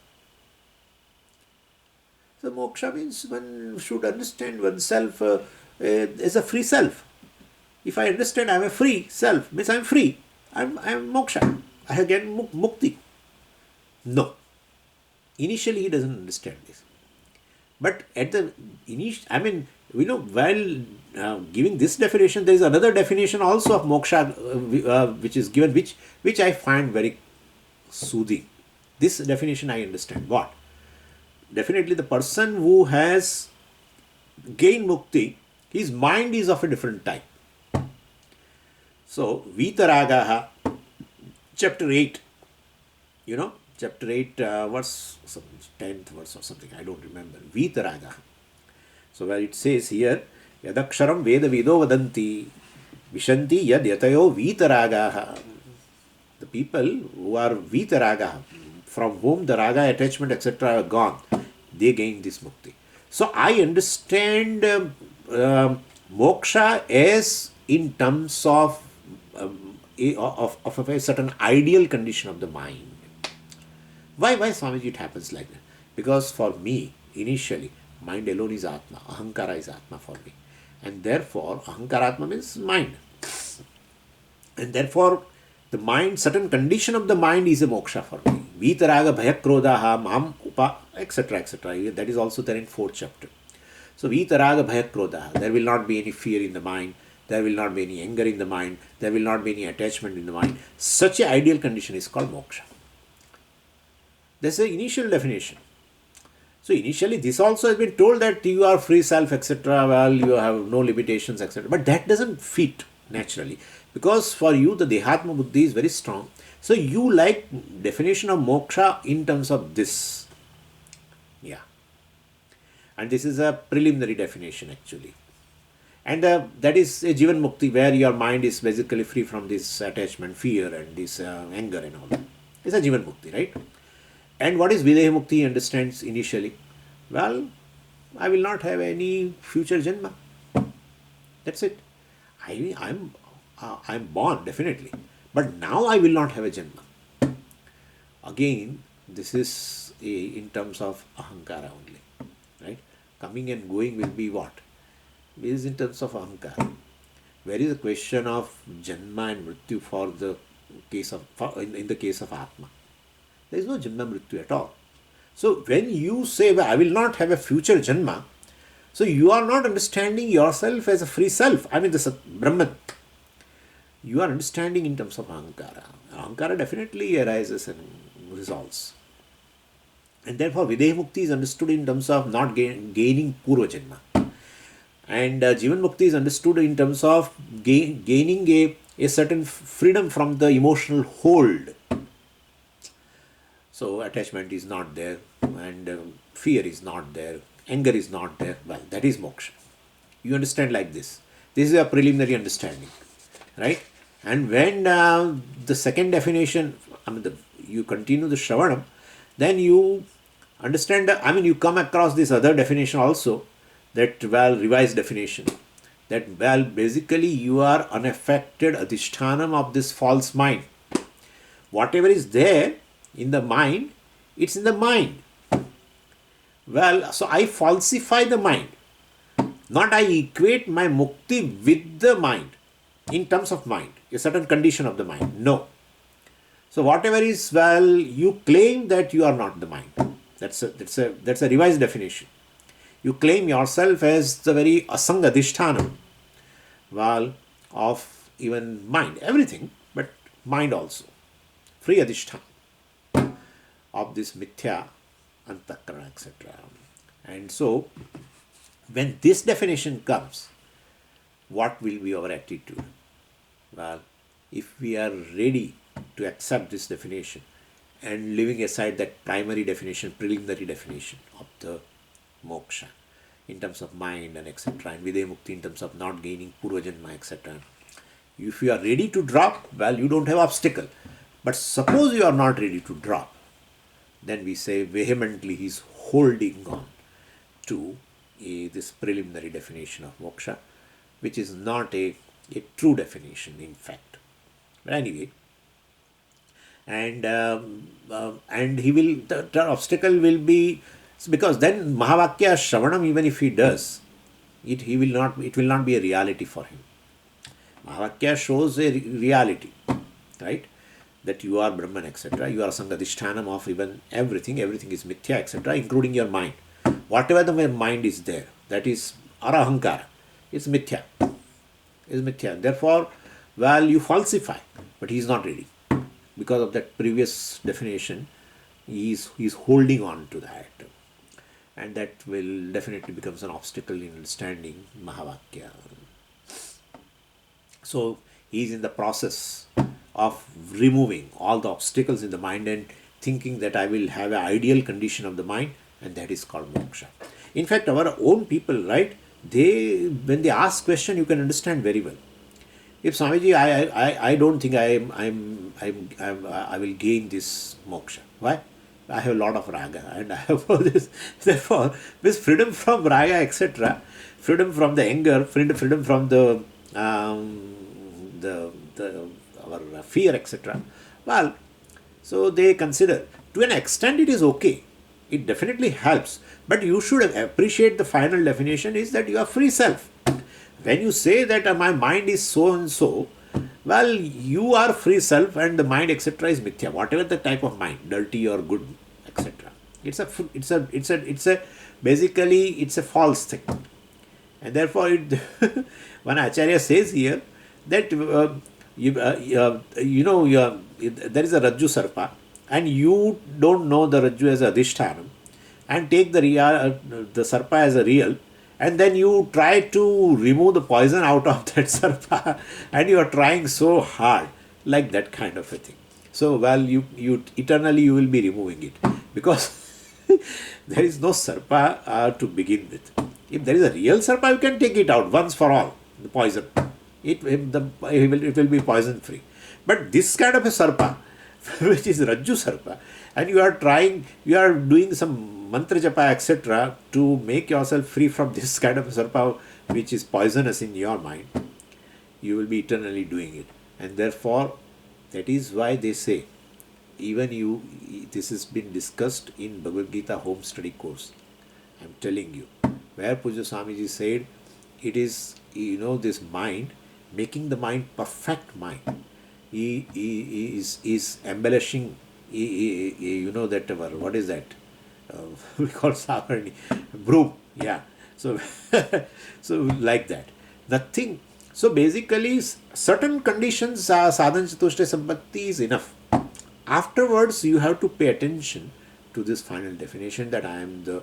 So moksha means one should understand oneself as a free self. If I understand I am a free self, means I am free. I am moksha. I have gained mukti. No. Initially he doesn't understand this. But at the initial, while giving this definition, there is another definition also of moksha which is given, which I find very soothing. This definition I understand. What? Definitely the person who has gained mukti, his mind is of a different type. So, Vitaragaha, chapter 8, chapter 8, verse, 10th verse or something, I don't remember. Vitaragaha. So, where it says here, Yadaksharam Veda Vido Vadanti, Vishanti Yad Yatayo Vitaragaha. The people who are Vitaragaha, from whom the raga, attachment, etc. are gone, they gain this mukti. So, I understand moksha as in terms of a certain ideal condition of the mind. Why Swamiji it happens like that? Because for me, initially, mind alone is Atma, Ahankara is Atma for me. And therefore, Ahankaratma means mind. And therefore, the mind, certain condition of the mind is a moksha for me. Vitaraga bhayakrodaha mam upa, etc., etc. That is also there in 4th chapter. So, Vitaraga bhayakrodaha, there will not be any fear in the mind, there will not be any anger in the mind, there will not be any attachment in the mind. Such an ideal condition is called moksha. That's the initial definition. So initially this also has been told that you are free self, etc. Well, you have no limitations, etc. But that doesn't fit naturally, because for you the Dehatma Buddhi is very strong. So you like definition of moksha in terms of this. Yeah. And this is a preliminary definition actually. And that is a Jivan Mukti, where your mind is basically free from this attachment, fear and this anger and all that. It's a Jivan Mukti, right? And what is Videha Mukti? He understands initially. Well, I will not have any future Janma. That's it. I'm born, definitely. But now I will not have a Janma. Again, this is in terms of Ahankara only. Right? Coming and going will be what? This is in terms of Ahankara. Where is the question of Janma and Mrityu for the case of, in the case of Atma? There is no Janma Mrityu at all. So when you say, well, I will not have a future Janma, so you are not understanding yourself as a free self. I mean, this is Brahman. You are understanding in terms of Ahankara. Ahankara definitely arises and resolves. And therefore, Videha Mukti is understood in terms of not gaining Purva Janma. And Jivan Mukti is understood in terms of gaining a certain freedom from the emotional hold. So attachment is not there, and fear is not there, anger is not there. Well, that is moksha. You understand like this. This is a preliminary understanding, right? And when the second definition, you continue the Shravanam, then you understand, you come across this other definition also, that, revised definition, that, basically you are unaffected adhishthanam of this false mind. Whatever is there in the mind, it's in the mind. Well, so I falsify the mind. Not I equate my mukti with the mind, in terms of mind, a certain condition of the mind. No. So whatever is, you claim that you are not the mind. That's a revised definition. You claim yourself as the very asanga adhishthanam, of even mind, everything, but mind also. Free adhishthanam of this mithya, antakarana, etc. And so, when this definition comes, what will be our attitude? Well, if we are ready to accept this definition and leaving aside that primary definition, preliminary definition of the moksha in terms of mind and etc., and Videha Mukti in terms of not gaining Purvajanma, etc. If you are ready to drop, well, you don't have obstacle. But suppose you are not ready to drop, then we say vehemently he is holding on to this preliminary definition of moksha, which is not a true definition in fact. But anyway, and he will, the obstacle will be, because then Mahavakya Shravanam, even if he does, it will not be a reality for him. Mahavakya shows a reality, right? That you are Brahman, etc. You are Sangadishtanam of even everything is mithya, etc., including your mind. Whatever the mind is there, that is arahankara, is mithya. Therefore, you falsify, but he is not ready. Because of that previous definition, he is holding on to that. And that will definitely becomes an obstacle in understanding Mahavakya. So, he is in the process of removing all the obstacles in the mind and thinking that I will have an ideal condition of the mind, and that is called moksha. In fact, our own people, right, when they ask question, you can understand very well. If Swamiji, I don't think I will gain this moksha. Why? I have a lot of raga, and I have all this. Therefore, this freedom from raga, etc., freedom from the anger, freedom from the our fear, etc. Well, so they consider, to an extent it is okay. It definitely helps. But you should appreciate the final definition is that you are free self. When you say that my mind is so and so, well, you are free self and the mind, etc., is mithya. Whatever the type of mind, dirty or good, etc. Basically it's a false thing. And therefore, when Acharya says here that there is a Rajju Sarpa, and you don't know the Rajju as a Adhishthanam, and take the Sarpa as a real, and then you try to remove the poison out of that Sarpa, and you are trying so hard, like that kind of a thing. So, you eternally you will be removing it, because there is no Sarpa to begin with. If there is a real Sarpa, you can take it out once for all, the poison. It will be poison free. But this kind of a Sarpa, which is Rajju Sarpa, and you are doing some mantra japa, etc., to make yourself free from this kind of Sarpa, which is poisonous in your mind, you will be eternally doing it. And therefore, that is why they say, even you, this has been discussed in Bhagavad Gita home study course. I am telling you, where Puja Swamiji said, it is, this mind, making the mind perfect mind. He is embellishing, that, what is that? We call Savarni, broom, yeah. So, so like that. Nothing. So basically, certain conditions, sadhana chatushta sampatti is enough. Afterwards, you have to pay attention to this final definition that I am the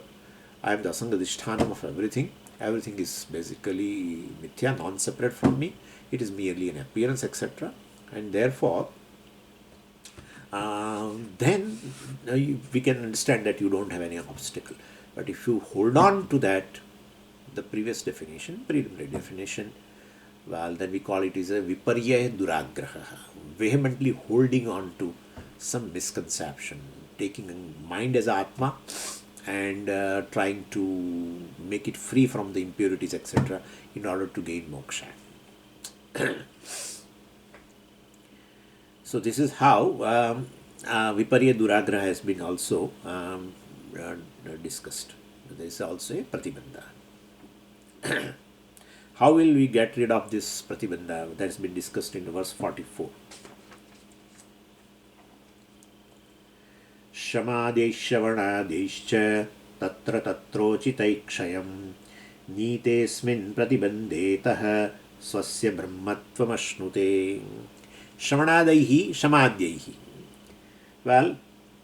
asangadhishthanam of everything. Everything is basically mithya, non-separate from me. It is merely an appearance, etc. And therefore, then we can understand that you don't have any obstacle. But if you hold on to that, the previous definition, preliminary definition, well, then we call it is a viparya duragraha, vehemently holding on to some misconception, taking mind as Atma and trying to make it free from the impurities, etc., in order to gain moksha. So this is how viparya duragraha has been also discussed. There is also a pratibandha. How will we get rid of this pratibandha? That has been discussed in verse 44. Shamadeshravanadesh tatra tatrochitaikshayam nitesmin pratibandetah swasya brahmatvamashnute. Shravanadaihi shamadhyaihi. Well,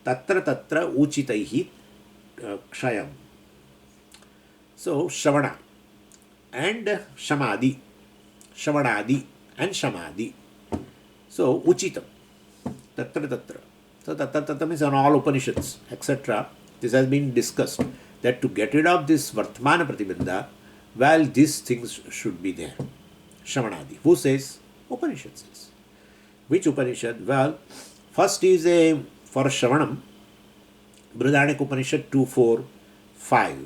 tatra uchitaihi kshayam. So, Shravana and Shamadhi. Shravanadi and Shamadhi. So, uchitam. Tatra. So, tatra means on all Upanishads, etc. This has been discussed, that to get rid of this Vartmana Pratibandha, well, these things should be there. Shravanadi. Who says? Upanishad says. Which Upanishad? Well, first is for Shravanam, Brihadaranyaka Upanishad 2.4.5.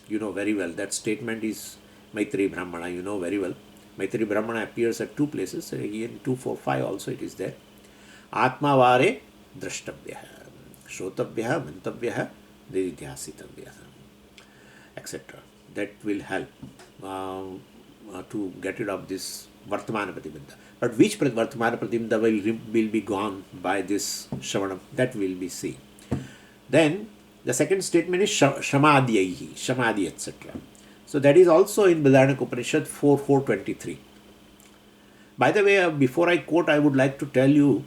You know very well. That statement is Maitri Brahmana. You know very well. Maitri Brahmana appears at two places. Here in 2.4.5 also it is there. Atma vare drashtabhyah, shrotabhyah, mantavhyah, nidhyasitavhyah, etc. That will help to get rid of this Vartamana Pratibandha. But which Vartamana Pratibandha will be gone by this Shravanam, that will be seen. Then the second statement is Shamadhyaihi, Shamadhi, etc. So that is also in Brihadaranyaka Upanishad 4.4.23. By the way, before I quote, I would like to tell you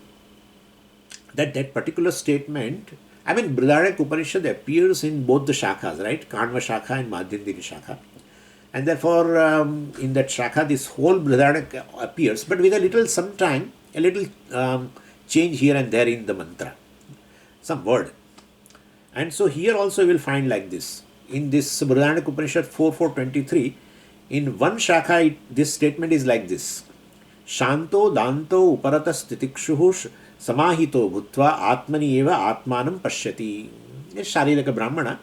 that particular statement, I mean, Brihadaranyaka Upanishad appears in both the shakhas, right? Kanva Shakha and Madhyandini Shakha. And therefore, in that Shakha, this whole Brihadaranyaka appears, but with a little change here and there in the mantra, some word. And so here also you will find like this. In this Brihadaranyaka Upanishad 4.4.23, in one Shakha, this statement is like this. Shanto danto uparatas titikshuhu samahito bhutva atmani eva atmanam pashyati. A Shariraka Brahmana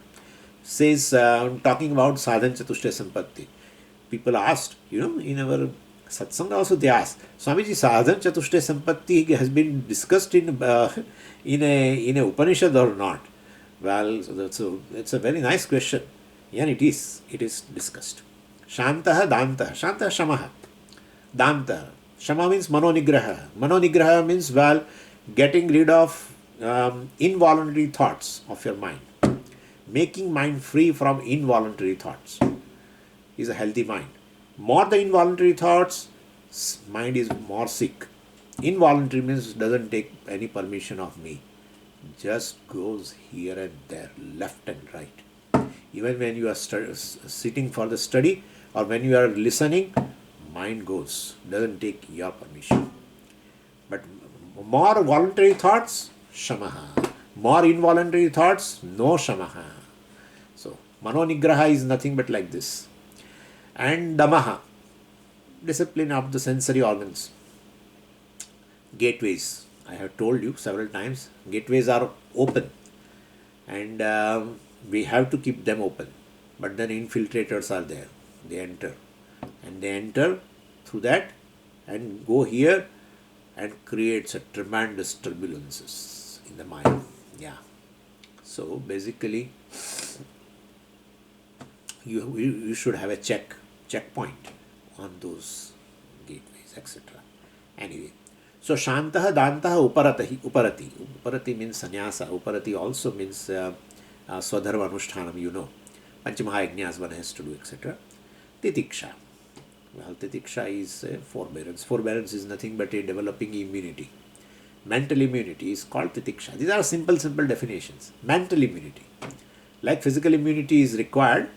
says, talking about sadhana chatushta sampatti. People asked, in our satsanga also they asked, Swamiji, sadhana chatushta sampatti has been discussed in a Upanishad or not? Well, so it's a very nice question. Yeah, it is discussed. Shantaha dantaha. Shantaha shamaha. Dantaha. Shama means manonigraha. Manonigraha means, well, getting rid of involuntary thoughts of your mind. Making mind free from involuntary thoughts is a healthy mind. More the involuntary thoughts, mind is more sick. Involuntary means doesn't take any permission of me. Just goes here and there, left and right. Even when you are sitting for the study or when you are listening, mind goes, doesn't take your permission. But more voluntary thoughts, shamaha. More involuntary thoughts, no shamaha. So, manonigraha is nothing but like this. And damaha, discipline of the sensory organs. Gateways, I have told you several times, gateways are open, and we have to keep them open. But then infiltrators are there. They enter, and they enter through that and go here and creates a tremendous turbulences in the mind. Yeah. So basically, you should have a checkpoint on those gateways, etc. Anyway, so Shantaha Dantaha Uparati. Uparati means sannyasa. Uparati also means Swadharma Anushtanam, you know. Panchamaha one has to do, etc. Titiksha. Well, Titiksha is forbearance. Forbearance is nothing but a developing immunity. Mental immunity is called Titiksha. These are simple definitions. Mental immunity. Like physical immunity is required,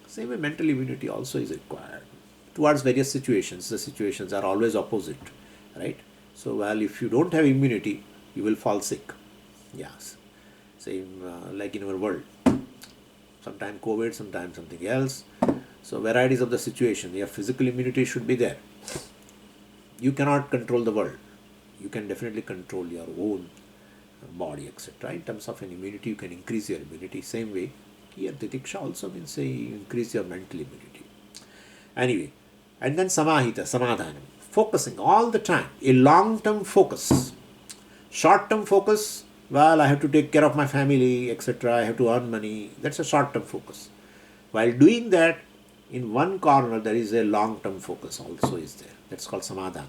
same way mental immunity also is required. Towards various situations, the situations are always opposite, right? So, well, if you don't have immunity, you will fall sick. Yes. Same like in our world. Sometimes COVID, sometimes something else. So, varieties of the situation. Your physical immunity should be there. You cannot control the world. You can definitely control your own body, etc. In terms of an immunity, you can increase your immunity. Same way, here Titiksha also means say you increase your mental immunity. Anyway, and then Samahita, Samadhanam. Focusing all the time. A long-term focus. Short-term focus, well, I have to take care of my family, etc. I have to earn money. That's a short-term focus. While doing that, in one corner there is a long-term focus also is there. That's called Samadhanam.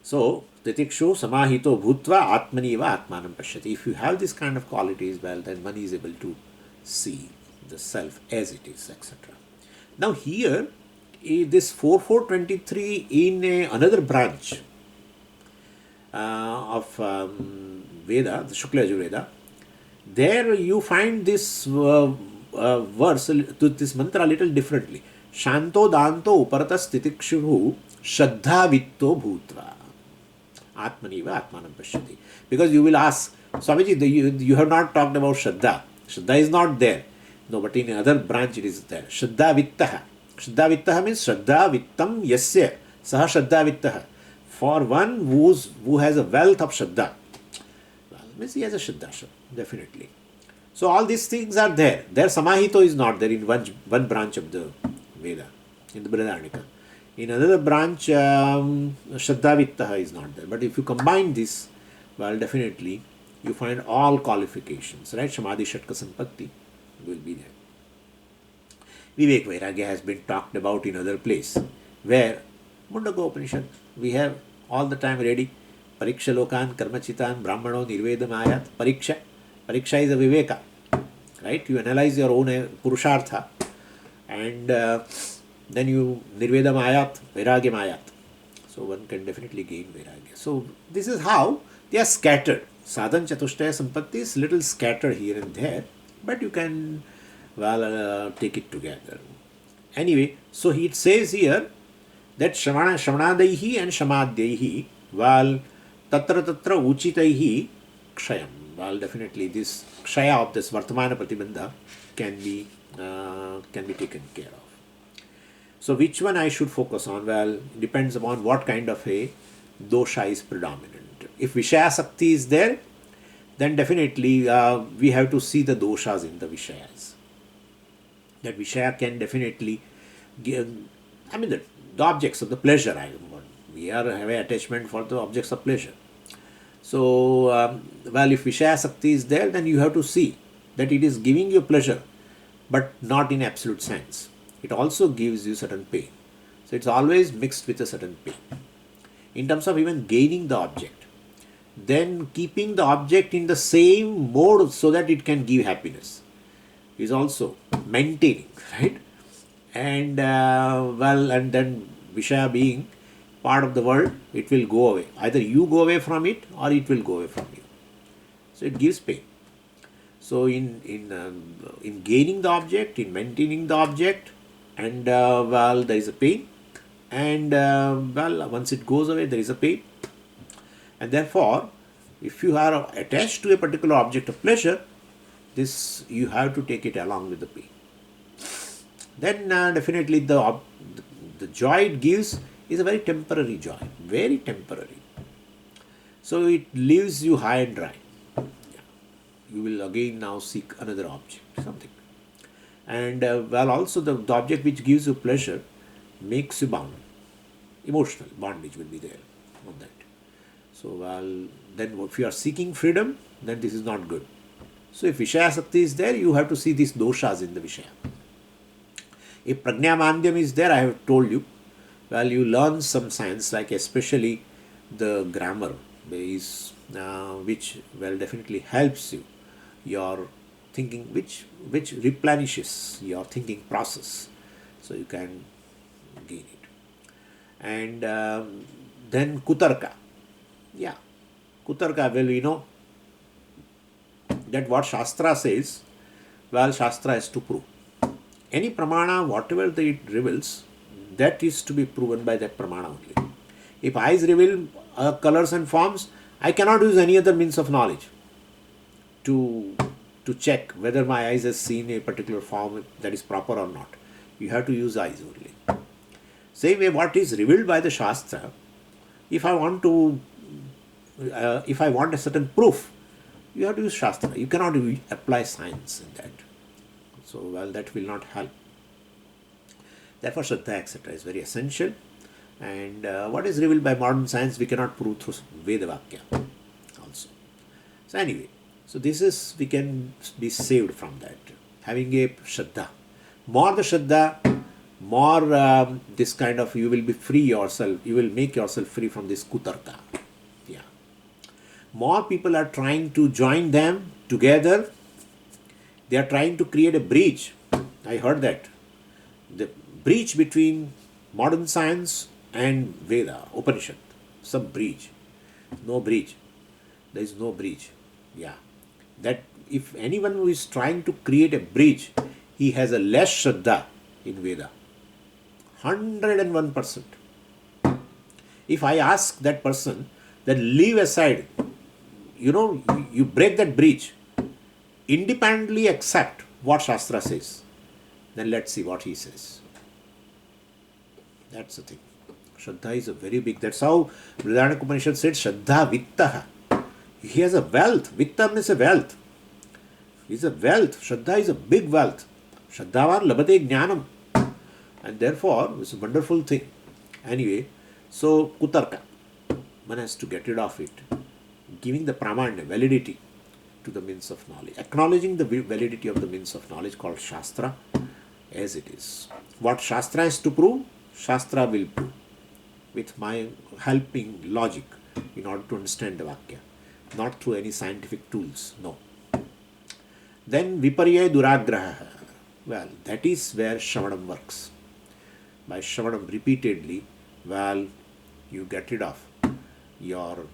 So, Titikshu samahito bhutva atmaniva atmanam pashyati. If you have this kind of qualities, well, then one is able to see the self as it is, etc. Now here, this 4423 in another branch of Veda, the Shukla Yajurveda, there you find this verse, this mantra a little differently. Shanto danto uparatas titikshu shraddha vitto bhutva. Atmaniva Atmanam Pashyati. Because you will ask, Swamiji, you have not talked about Shraddha. Shraddha is not there. No, but in other branch it is there. Shraddha Vittaha. Shraddha Vittaha means Shraddha Vittam Yasya. Saha Shraddha Vittaha. For one who has a wealth of Shraddha. Well, means he has a Shraddha, definitely. So all these things are there. There Samahito is not there in one branch of the Veda, in the Brihadaranyaka. In another branch, Shraddha is not there. But if you combine this, well, definitely you find all qualifications, right? Samadhi Shatka Sampatti will be there. Vivek Vairagya has been talked about in other place, where Mundaka Upanishad, we have all the time ready. Pariksha Lokan, Karmachitan, Brahmano, Nirvedam Ayat, Pariksha. Pariksha is a Viveka, right? You analyze your own Purushartha and then you Nirvedam Ayat, Vairagyam Ayat. So one can definitely gain Vairagya. So this is how they are scattered. Sadhan Chatushtaya Sampatti is little scattered here and there, but you can, well, take it together. Anyway, so it says here that Shravanadaihi and Shamadhyaihi, well, Tatra Tatra Uchitaihi Kshayam. Well, definitely this Kshaya of this Vartamana Pratibandha can be taken care of. So which one I should focus on? Well, depends upon what kind of a dosha is predominant. If Vishaya Sakti is there, then definitely we have to see the doshas in the Vishayas. That Vishaya can definitely give, I mean the objects of the pleasure. We have an attachment for the objects of pleasure. So, well, if Vishaya Sakti is there, then you have to see that it is giving you pleasure, but not in absolute sense. It also gives you certain pain. So it's always mixed with a certain pain. In terms of even gaining the object, then keeping the object in the same mode so that it can give happiness is also maintaining, right? And well, and then Vishaya being part of the world, it will go away. Either you go away from it or it will go away from you. So it gives pain. So in gaining the object, in maintaining the object, and well, there is a pain, and well, once it goes away, there is a pain, and therefore, if you are attached to a particular object of pleasure, this you have to take it along with the pain. Then definitely the joy it gives is a very temporary joy, very temporary. So it leaves you high and dry. You will again now seek another object, something. And well, also the object which gives you pleasure makes you bound. Emotional bondage will be there on that. So, well, then if you are seeking freedom, then this is not good. So, if Vishaya Sakti is there, you have to see these doshas in the Vishaya. If Prajna Mandyam is there, I have told you, well, you learn some science, like especially the grammar is, which, well, definitely helps you, your thinking, which replenishes your thinking process. So, you can gain it. And then Kutarka. Yeah, Kutarka, well, we know that what Shastra says, well, Shastra has to prove. Any pramana, whatever it reveals, that is to be proven by that pramana only. If eyes reveal colors and forms, I cannot use any other means of knowledge to check whether my eyes has seen a particular form that is proper or not. You have to use eyes only. Same way, what is revealed by the Shastra, if I want a certain proof, you have to use Shastra. You cannot apply science in that. So, well, that will not help. Therefore, Shraddha, etc. is very essential. And what is revealed by modern science, we cannot prove through Veda Vakya also. So, anyway, so this is, we can be saved from that. Having a Shraddha. More the Shraddha, more this kind of, you will be free yourself, you will make yourself free from this Kutarka. Yeah. More people are trying to join them together. They are trying to create a breach. I heard that. The breach between modern science and Veda, Upanishad. Some breach. No breach. There is no breach. Yeah. That if anyone who is trying to create a breach, he has a less Shraddha in Veda. 101%. If I ask that person, then leave aside, you break that breach, independently accept what Shastra says, then let's see what he says. That's the thing. Shraddha is a very big, that's how Vrihadaranyaka Upanishad said, Shraddha Vittaha. He has a wealth. Vitta means a wealth. He is a wealth. Shraddha is a big wealth. Shraddhavan labate jnanam. And therefore, it's a wonderful thing. Anyway, so Kutarka, one has to get rid of it. Giving the pramanya, validity to the means of knowledge. Acknowledging the validity of the means of knowledge called Shastra as it is. What Shastra has to prove, Shastra will prove. With my helping logic in order to understand the Vakya. Not through any scientific tools, no. Then Viparya Duragraha. Well, that is where Shravanam works. By Shravanam repeatedly, well, you get rid of your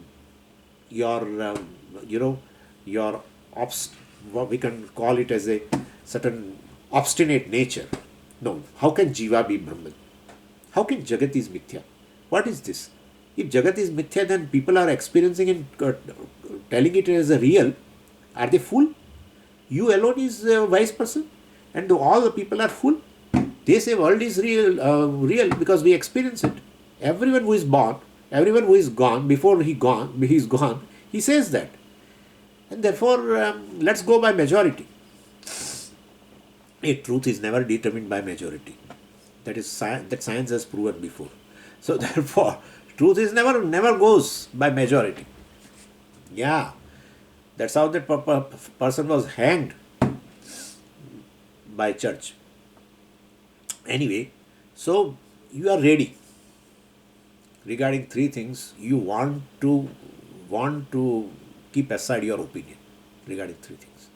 what we can call it as a certain obstinate nature. No, how can Jiva be Brahman? How can Jagat is Mithya? What is this? If Jagat is Mithya, then people are experiencing and telling it as a real. Are they fool? You alone is a wise person, and all the people are fool. They say world is real because we experience it. Everyone who is born, everyone who is gone, before he's gone, he says that. And therefore, let's go by majority. Truth is never determined by majority. That is that science has proven before. So therefore, truth is never goes by majority. Yeah, that's how that person was hanged by church. Anyway, so you are ready. Regarding three things, you want to keep aside your opinion regarding three things.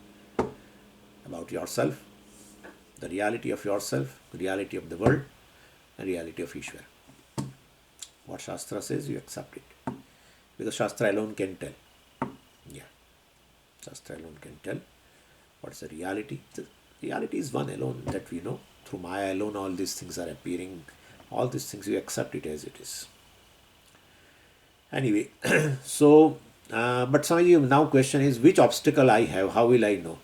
About yourself, the reality of yourself, the reality of the world, and reality of Ishvara. What Shastra says, you accept it. Because Shastra alone can tell. Yeah. Shastra alone can tell. What's the reality? The reality is one alone that we know. Through Maya alone, all these things are appearing. All these things, you accept it as it is. Anyway, so, but some of you now question is, which obstacle I have? How will I know?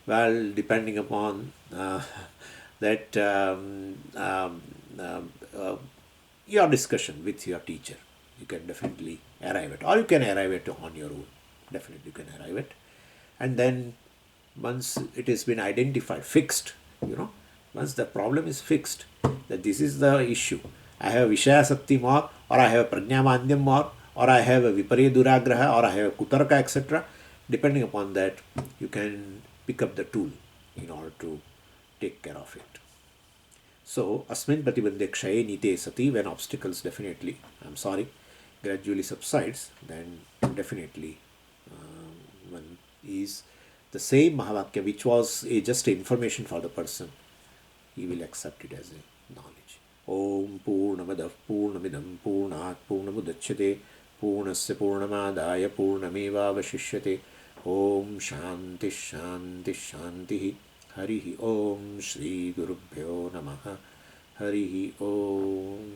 Well, depending upon that your discussion with your teacher, you can definitely arrive at, or you can arrive at on your own. Definitely you can arrive at. And then once it has been identified, fixed, once the problem is fixed, that this is the issue, I have Vishayasakti more, or I have Prajnamanyam more, or I have a Vipariya Duragraha, or I have Kutarka, etc. Depending upon that, you can pick up the tool in order to take care of it. So, asmin pratibandhe kshaye nite sati, when obstacles definitely, I'm sorry, gradually subsides, then definitely one is the same Mahavakya, which was just information for the person, he will accept it as a knowledge. Om Purnamadav Purnamidam Purnat Purnamudachyate Purnasya Purnamadaya Purnameva Vashishyate. Om Shanti Shanti Shanti. Harihi Om Shri Gurubhyo Namaha. Harihi Om.